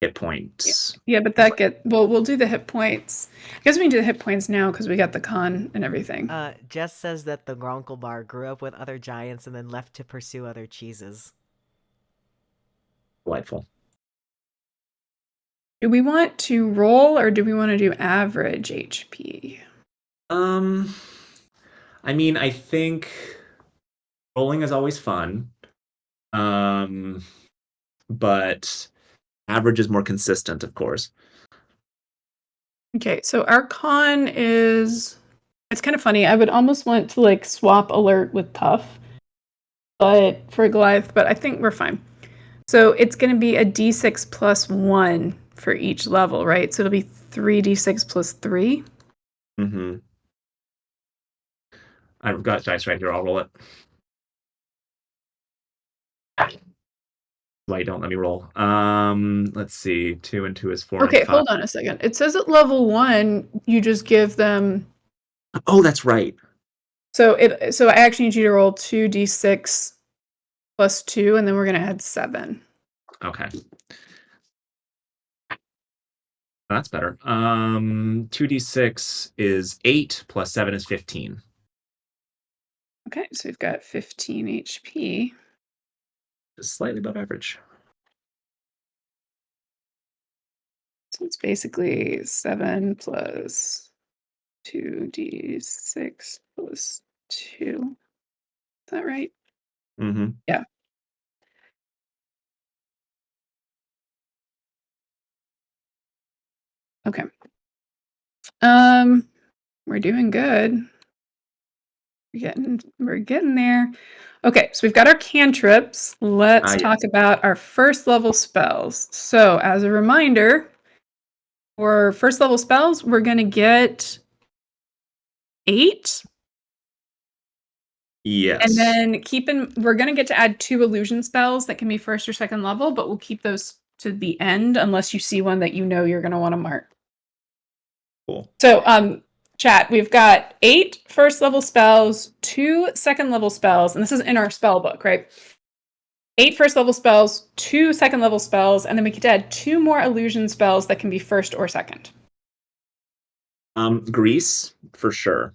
hit points. Yeah, but we'll do the hit points. I guess we can do the hit points now because we got the con and everything. Jess says that the Gronkle bar grew up with other giants and then left to pursue other cheeses. Delightful. Do we want to roll or do we want to do average HP? I mean, I think rolling is always fun. But average is more consistent, of course. Okay, so our con is, it's kind of funny. I would almost want to like swap alert with tough, but for Goliath, but I think we're fine. So it's going to be a d6 plus 1 for each level, right? So it'll be 3d6 plus 3. Mm-hmm. I've got dice right here. I'll roll it. Why don't let me roll? Let's see. 2 and 2 is 4 Okay, and 5. hold on a second. It says at level 1, you just give them. Oh, that's right. So I actually need you to roll 2d6 plus 2, and then we're gonna add 7. Okay. That's better. 2d6 is 8 plus 7 is 15. Okay, so we've got 15 HP. Just slightly above average. So it's basically 7 plus 2d6 plus 2. Is that right? Mm-hmm. Yeah. Okay. We're doing good. We're getting there. Okay, so we've got our cantrips. Let's talk about our first level spells. So, as a reminder, for first level spells, we're going to get 8. Yes. And then we're going to get to add 2 illusion spells that can be first or second level, but we'll keep those to the end unless you see one that you know you're going to want to mark. Cool. So, chat, we've got 8 first level spells, 2 second level spells, and this is in our spell book, right? 8 first level spells, 2 second level spells, and then we could add 2 more illusion spells that can be first or second. Grease, for sure.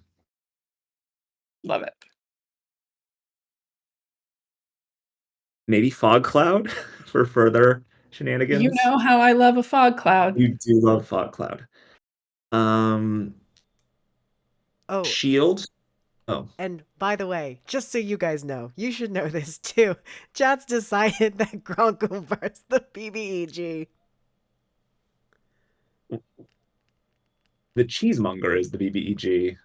Love it. Maybe Fog Cloud for further shenanigans. You know how I love a fog cloud. You do love Fog Cloud. Oh, Shield. Oh. and by the way, just so you guys know, you should know this too. Chat's decided that Gronkulbar's the BBEG. The Cheesemonger is the BBEG.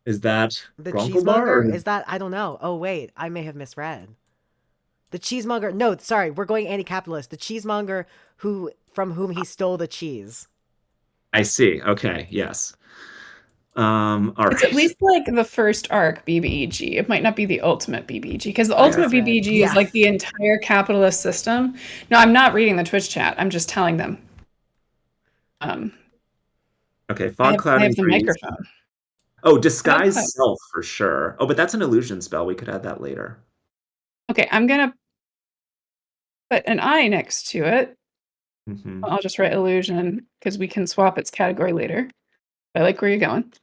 Is that The Gronkelbar? cheesemonger? Is that? I don't know. Oh, wait. I may have misread. The cheesemonger. No, sorry. We're going anti-capitalist. The cheesemonger from whom he stole the cheese. I see. Okay. Yes. All It's right. at least like the first arc BBEG. It might not be the ultimate BBEG because the I ultimate misread. BBEG Yeah. is like the entire capitalist system. No, I'm not reading the Twitch chat. I'm just telling them. Okay. Fog Cloud I and have the Grease. microphone. Oh, Disguise Self for sure. Oh, but that's an illusion spell. We could add that later. Okay, I'm gonna put an I next to it. Mm-hmm. I'll just write illusion because we can swap its category later. I like where you're going.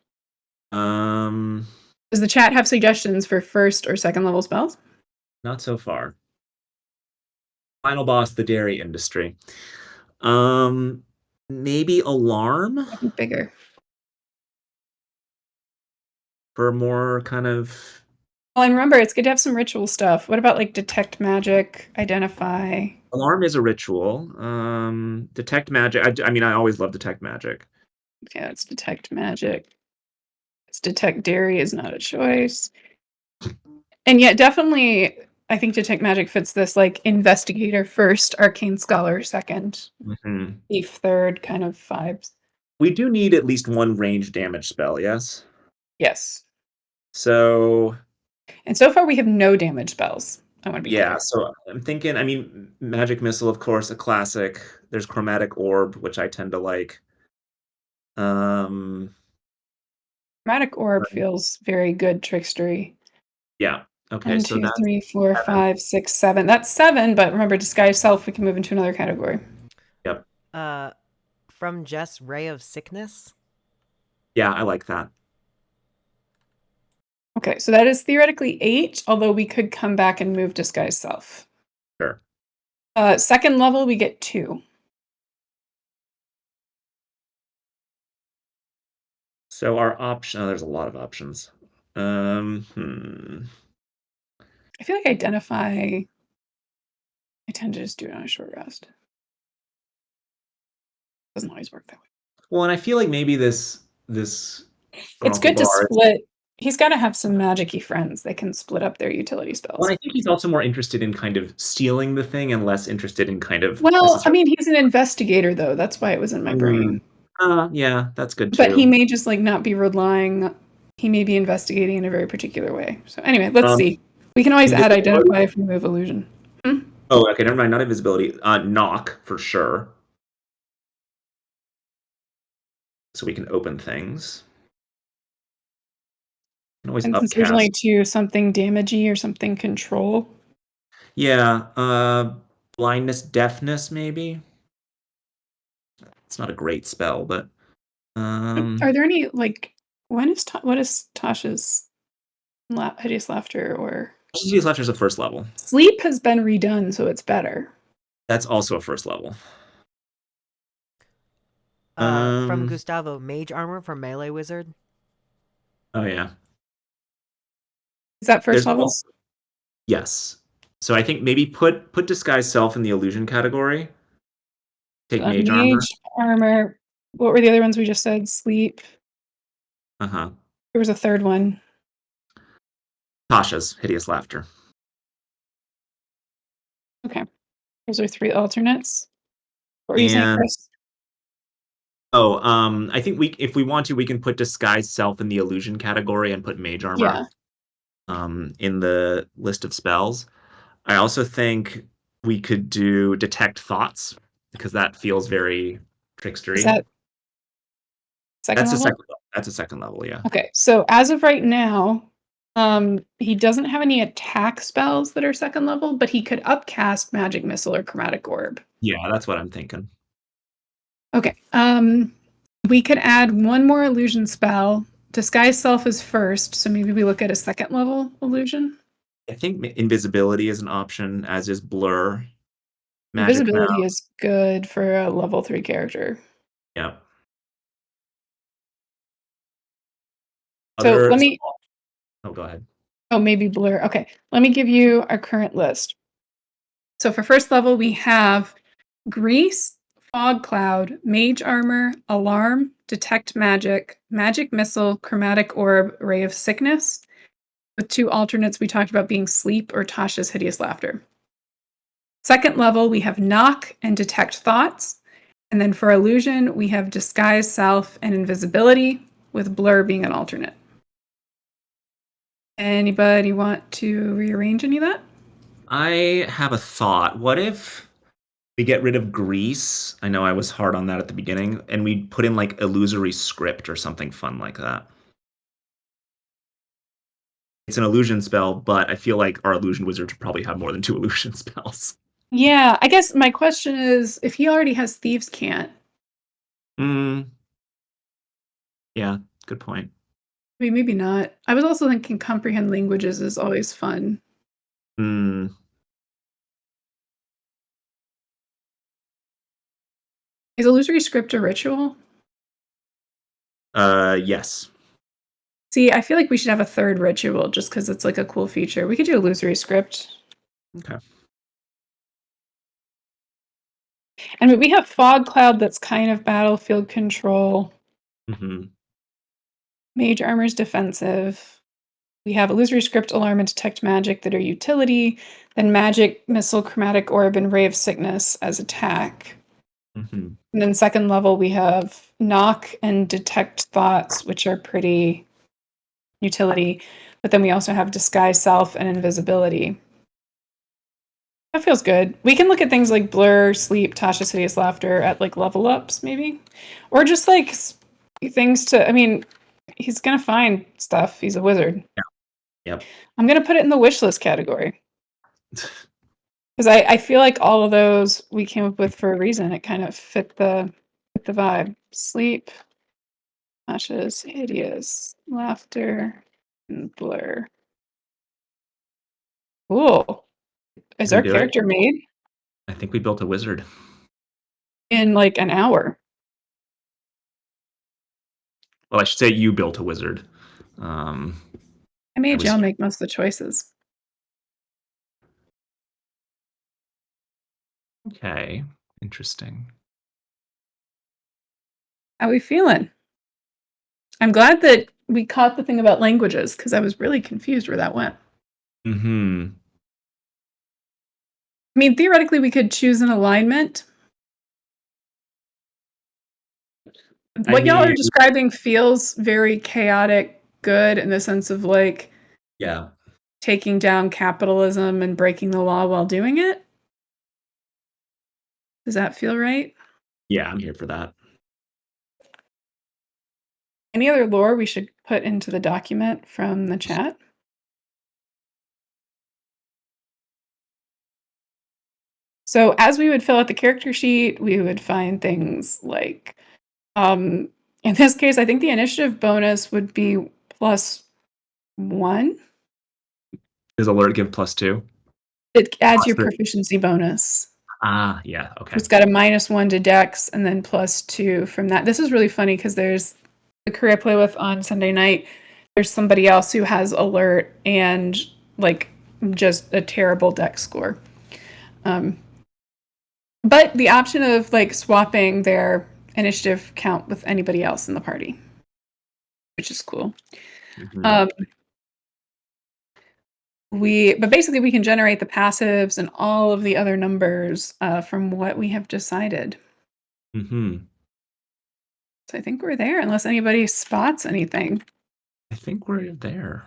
Does the chat have suggestions for first or second level spells? Not so far. Final boss, the dairy industry. Maybe Alarm I think bigger. for more kind of. Well, and remember, it's good to have some ritual stuff. What about like detect magic, identify? Alarm is a ritual. Detect magic. I mean, I always love detect magic. Okay, let's detect magic. Let's detect dairy is not a choice. And yet, definitely, I think detect magic fits this like investigator first, arcane scholar second, Mm-hmm. thief third kind of vibes. We do need at least one range damage spell, yes? Yes. So. And so far, we have no damage spells. I want to be clear. So I'm thinking, I mean, Magic Missile, of course, a classic. There's Chromatic Orb, which I tend to like. Chromatic orb feels very good trickstery. Yeah. Okay, 1, so 2, that's 3, 4, 5, 6, 7. That's 7, but remember, disguise self, we can move into another category. Yep. From Jess, Ray of Sickness? Yeah, I like that. Okay, so that is theoretically 8, although we could come back and move disguise self. Sure. Second level, we get 2. So our option, there's a lot of options. I feel like identify, I tend to just do it on a short rest. Doesn't always work that way. Well, and I feel like maybe this It's good to split. He's got to have some magic-y friends that can split up their utility spells. Well, I think he's also more interested in kind of stealing the thing and less interested in kind of. Well, I mean, he's an investigator, though. That's why it was in my brain. Yeah, that's good too. But he may just like not be relying. He may be investigating in a very particular way. So anyway, let's see. We can always add identify if we move illusion. Oh, okay, never mind, not invisibility. Knock, for sure. So we can open things. Can always And since there's upcast. only two, something damagey or something control. Yeah, blindness, deafness, maybe? It's not a great spell, but, Are there any, like, what is Tasha's hideous laughter or Hideous Laughter is a first level. sleep has been redone, so it's better. That's also a first level. From Um, Gustavo, mage armor for melee wizard. oh, yeah. Is that first There's level? also yes. So I think maybe put Disguise Self in the illusion category. Take Mage Armor. Mage armor. What were the other ones we just said? Sleep. Uh-huh. There was a third one. Tasha's Hideous Laughter. Okay. Those are three alternates. What were you saying, And Chris? I think if we want to, we can put Disguise Self in the illusion category and put Mage Yeah. Armor in the list of spells. I also think we could do Detect Thoughts because that feels very trickstery. Is that second That's a level? second level. That's a second level, yeah. Okay. So as of right now, he doesn't have any attack spells that are second level, but he could upcast Magic Missile or Chromatic Orb. Yeah, that's what I'm thinking. Okay. We could add one more illusion spell. Disguise Self is first, so maybe we look at a second level illusion. I think invisibility is an option, as is blur. Magic Invisibility Mouth. is good for a level 3 character. Yeah. So Other. let me. Oh, go ahead. Oh, maybe blur. Okay, let me give you our current list. So for first level, we have Grease, Fog Cloud, Mage Armor, Alarm, Detect Magic, Magic Missile, Chromatic Orb, Ray of Sickness. With two alternates we talked about being Sleep or Tasha's Hideous Laughter. Second level, we have Knock and Detect Thoughts. And then for Illusion, we have Disguise Self and Invisibility, with Blur being an alternate. Anybody want to rearrange any of that? I have a thought. What if we get rid of Grease? I know I was hard on that at the beginning, and we put in like Illusory Script or something fun like that. It's an illusion spell, but I feel like our illusion wizards probably have more than two illusion spells. Yeah, I guess my question is if he already has Thieves' Cant. Hmm. Yeah, good point. I mean, maybe not. I was also thinking Comprehend Languages is always fun. Hmm. Is Illusory Script a ritual? Yes. See, I feel like we should have a third ritual just because it's like a cool feature. We could do Illusory Script. Okay. And we have Fog Cloud that's kind of battlefield control. Mm-hmm. Mage Armor's defensive. We have Illusory Script, Alarm, and Detect Magic that are utility. Then Magic, Missile, Chromatic Orb, and Ray of Sickness as attack. Mm-hmm. And then second level, we have Knock and Detect Thoughts, which are pretty utility. But then we also have Disguise Self and Invisibility. That feels good. We can look at things like Blur, Sleep, Tasha's Hideous Laughter at like level ups, maybe. Or just like things to, I mean, he's going to find stuff. He's a wizard. Yeah. Yep. I'm going to put it in the wish list category. Because I feel like all of those we came up with for a reason. It kind of fit the vibe. Sleep, Tasha's Hideous Laughter, and Blur. Cool. Is Did we our do it? character made I think we built a wizard. in like an hour? Well, I should say you built a wizard. I I made was y'all make most of the choices. okay. Interesting. How we feeling? I'm glad that we caught the thing about languages because I was really confused where that went. Mm-hmm. I mean, theoretically, we could choose an alignment. I What y'all are mean, describing feels very chaotic good in the sense of like yeah. taking down capitalism and breaking the law while doing it. Does that feel right? Yeah, I'm here for that. Any other lore we should put into the document from the chat? So as we would fill out the character sheet, we would find things like, in this case, I think the initiative bonus would be +1. Does alert give +2? It adds Plus your the- proficiency bonus. Yeah, okay. It's got a -1 to Dex and then +2 from that. This is really funny because there's the crew I play with on Sunday night. There's somebody else who has alert and like just a terrible Dex score. But the option of like swapping their initiative count with anybody else in the party, which is cool. Mhm. But basically we can generate the passives and all of the other numbers from what we have decided. Mhm. So I think we're there, unless anybody spots anything. I think we're there.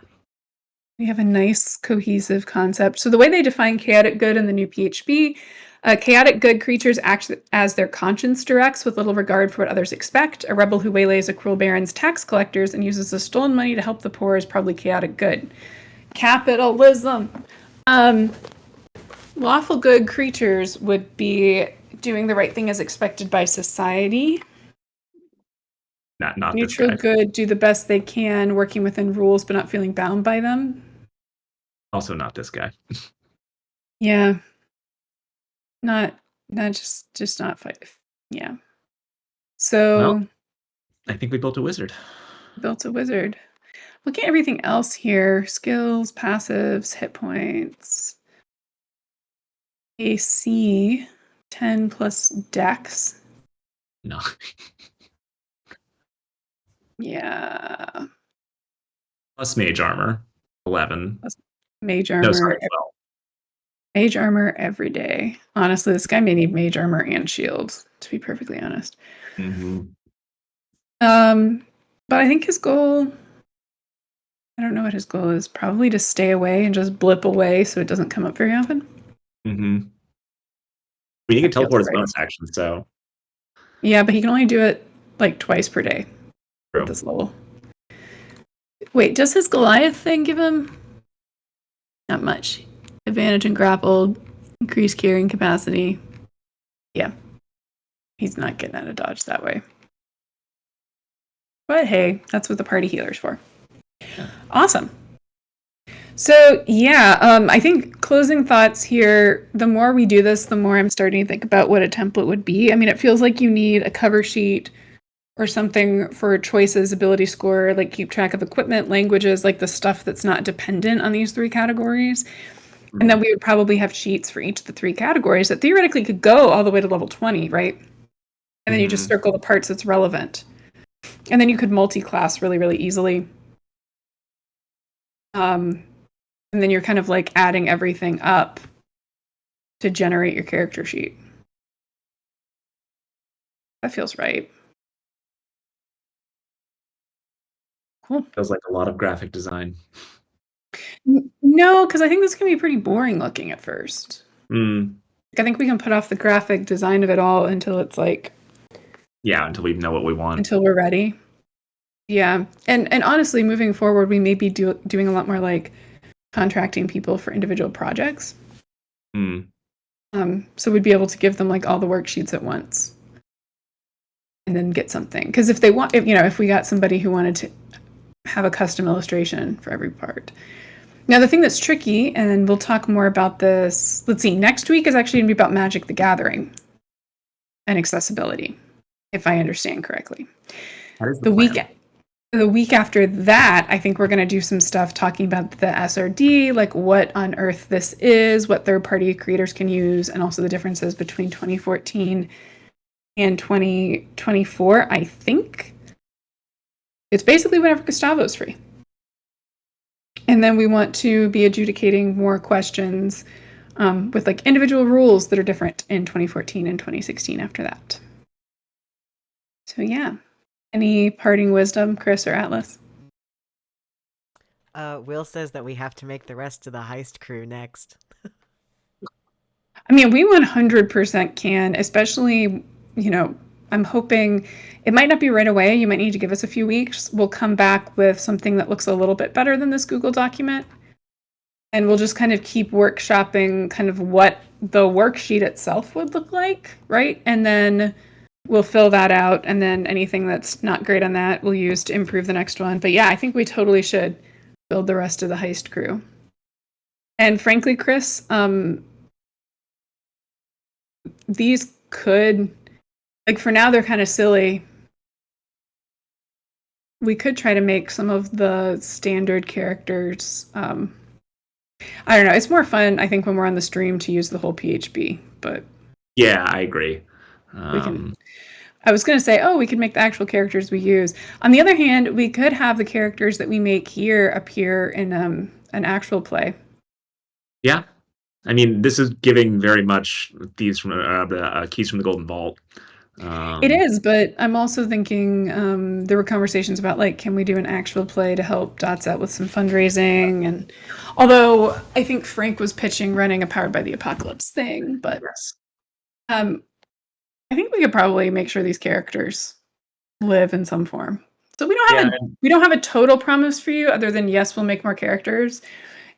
We have a nice cohesive concept. So the way they define chaotic good in the new PHB, chaotic good creatures act as their conscience directs with little regard for what others expect. A rebel who waylays a cruel baron's tax collectors and uses the stolen money to help the poor is probably chaotic good. Capitalism. Lawful good creatures would be doing the right thing as expected by society. Not this Neutral guy. good do the best they can, working within rules but not feeling bound by them. Also not this guy. Yeah. Not just not fight. Yeah. So Well, I think we built a wizard. built a wizard. Look at everything else here. Skills, passives, hit points. AC 10 plus dex. No. Yeah. Plus mage armor, 11. Mage No, armor. sorry, 12. Mage armor every day. Honestly, this guy may need mage armor and shields, to be perfectly honest. Mhm. But I think his goal, I don't know what his goal is. Probably to stay away and just blip away so it doesn't come up very often. Mhm. But you can That feels teleport his right. bonus action, so Yeah, but he can only do it like twice per day true. at this level. Wait, does his Goliath thing give him not much? Advantage in grappled, increased carrying capacity. Yeah. He's not getting out of dodge that way. But hey, that's what the party healer's for. Yeah. Awesome. So yeah, I think closing thoughts here, the more we do this, the more I'm starting to think about what a template would be. I mean, it feels like you need a cover sheet or something for choices, ability score, like keep track of equipment, languages, like the stuff that's not dependent on these 3 categories. And then we would probably have sheets for each of the 3 categories that theoretically could go all the way to level 20, right? And then you just circle the parts that's relevant. And then you could multi-class really, really easily. And then you're kind of like adding everything up to generate your character sheet. That feels right. Cool. Feels like a lot of graphic design. No, because I think this can be pretty boring looking at first. Mm. I think we can put off the graphic design of it all until it's like Yeah, until we know what we want. until we're ready. Yeah, and honestly, moving forward, we may be doing a lot more like contracting people for individual projects. Mm. So we'd be able to give them like all the worksheets at once, and then get something. Because if they want, if we got somebody who wanted to have a custom illustration for every part. Now, the thing that's tricky, and we'll talk more about this. Let's see. Next week is actually going to be about Magic: The Gathering and accessibility, if I understand correctly. That is The week after that, I think we're going to do some stuff talking about the SRD, like what on earth this is, what third-party creators can use, and also the differences between 2014 and 2024. I think it's basically whenever Gustavo's free. And then we want to be adjudicating more questions with like individual rules that are different in 2014 and 2016 after that. So yeah. Any parting wisdom, Chris or Atlas? Will says that we have to make the rest of the heist crew next. I mean, we 100% can, especially, I'm hoping it might not be right away. You might need to give us a few weeks. We'll come back with something that looks a little bit better than this Google document. And we'll just kind of keep workshopping kind of what the worksheet itself would look like, right? And then we'll fill that out. And then anything that's not great on that, we'll use to improve the next one. But yeah, I think we totally should build the rest of the heist crew. And frankly, Chris, these could, like, for now, they're kind of silly. We could try to make some of the standard characters. I don't know. It's more fun, I think, when we're on the stream to use the whole PHB. But Yeah, I agree. we can. I was going to say, we could make the actual characters we use. On the other hand, we could have the characters that we make here appear in an actual play. Yeah, I mean, this is giving very much Keys from the Golden Vault. It is, but I'm also thinking there were conversations about, like, can we do an actual play to help Dots out with some fundraising? And although I think Frank was pitching running a Powered by the Apocalypse thing, but Yes. I think we could probably make sure these characters live in some form. So we don't have a total promise for you other than, yes, we'll make more characters,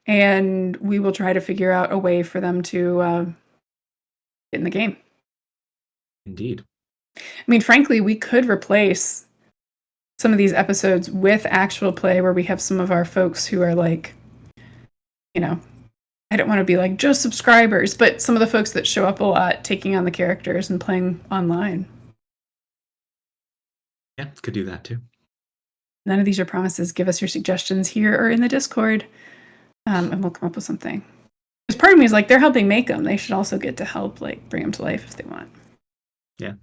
and we will try to figure out a way for them to get in the game. Indeed. I mean, frankly, we could replace some of these episodes with actual play where we have some of our folks who are like, I don't want to be like just subscribers, but some of the folks that show up a lot taking on the characters and playing online. Yeah, could do that too. None of these are promises. Give us your suggestions here or in the Discord, and we'll come up with something. Because part of me is like, they're helping make them. They should also get to help, like, bring them to life if they want. Yeah.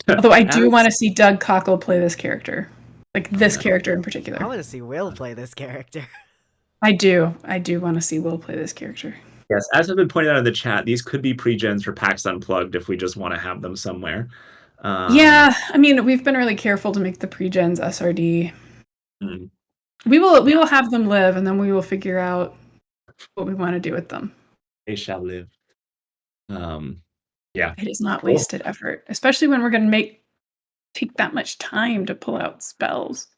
Although I do want to see Doug Cockle play this character. Like, this character in particular. I want to see Will play this character. I do want to see Will play this character. Yes, as has been pointed out in the chat, these could be pre-gens for PAX Unplugged if we just want to have them somewhere. Yeah, I mean, we've been really careful to make the pre-gens SRD. Mm. We will have them live, and then we will figure out what we want to do with them. They shall live. Yeah. It is not wasted effort, especially when we're going to take that much time to pull out spells.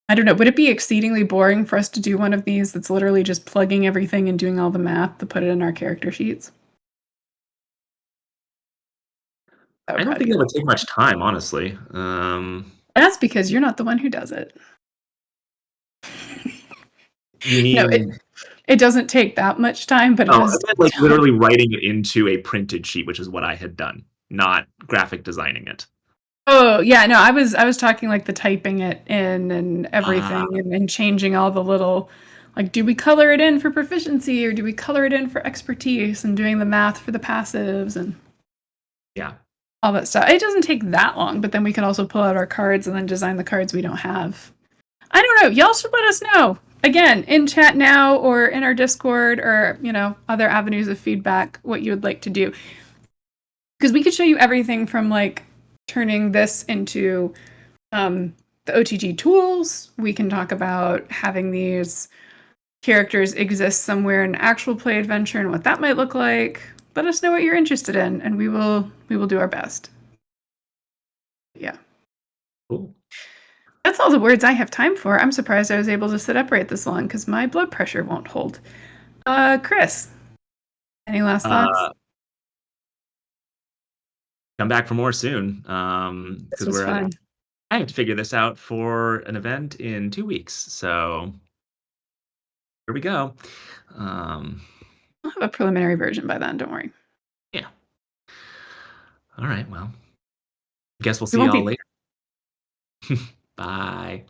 I don't know. Would it be exceedingly boring for us to do one of these that's literally just plugging everything and doing all the math to put it in our character sheets? I don't think it would take much time, honestly. That's because you're not the one who does it. You mean... No, it doesn't take that much time, but it does. Like literally writing it into a printed sheet, which is what I had done, not graphic designing it. Oh yeah, no, I was talking like the typing it in and everything, and changing all the little, like, do we color it in for proficiency or do we color it in for expertise, and doing the math for the passives and all that stuff. It doesn't take that long, but then we can also pull out our cards and then design the cards we don't have. I don't know. Y'all should let us know. Again, in chat now or in our Discord or, other avenues of feedback, what you would like to do. Because we could show you everything from, like, turning this into the OTG tools. We can talk about having these characters exist somewhere in actual play adventure and what that might look like. Let us know what you're interested in, and we will do our best. Yeah. Cool. That's all the words I have time for. I'm surprised I was able to sit upright this long because my blood pressure won't hold. Chris, any last thoughts? Come back for more soon. This was fun. I have to figure this out for an event in 2 weeks. So here we go. I'll have a preliminary version by then. Don't worry. Yeah. All right. Well, I guess we'll see y'all later. Bye.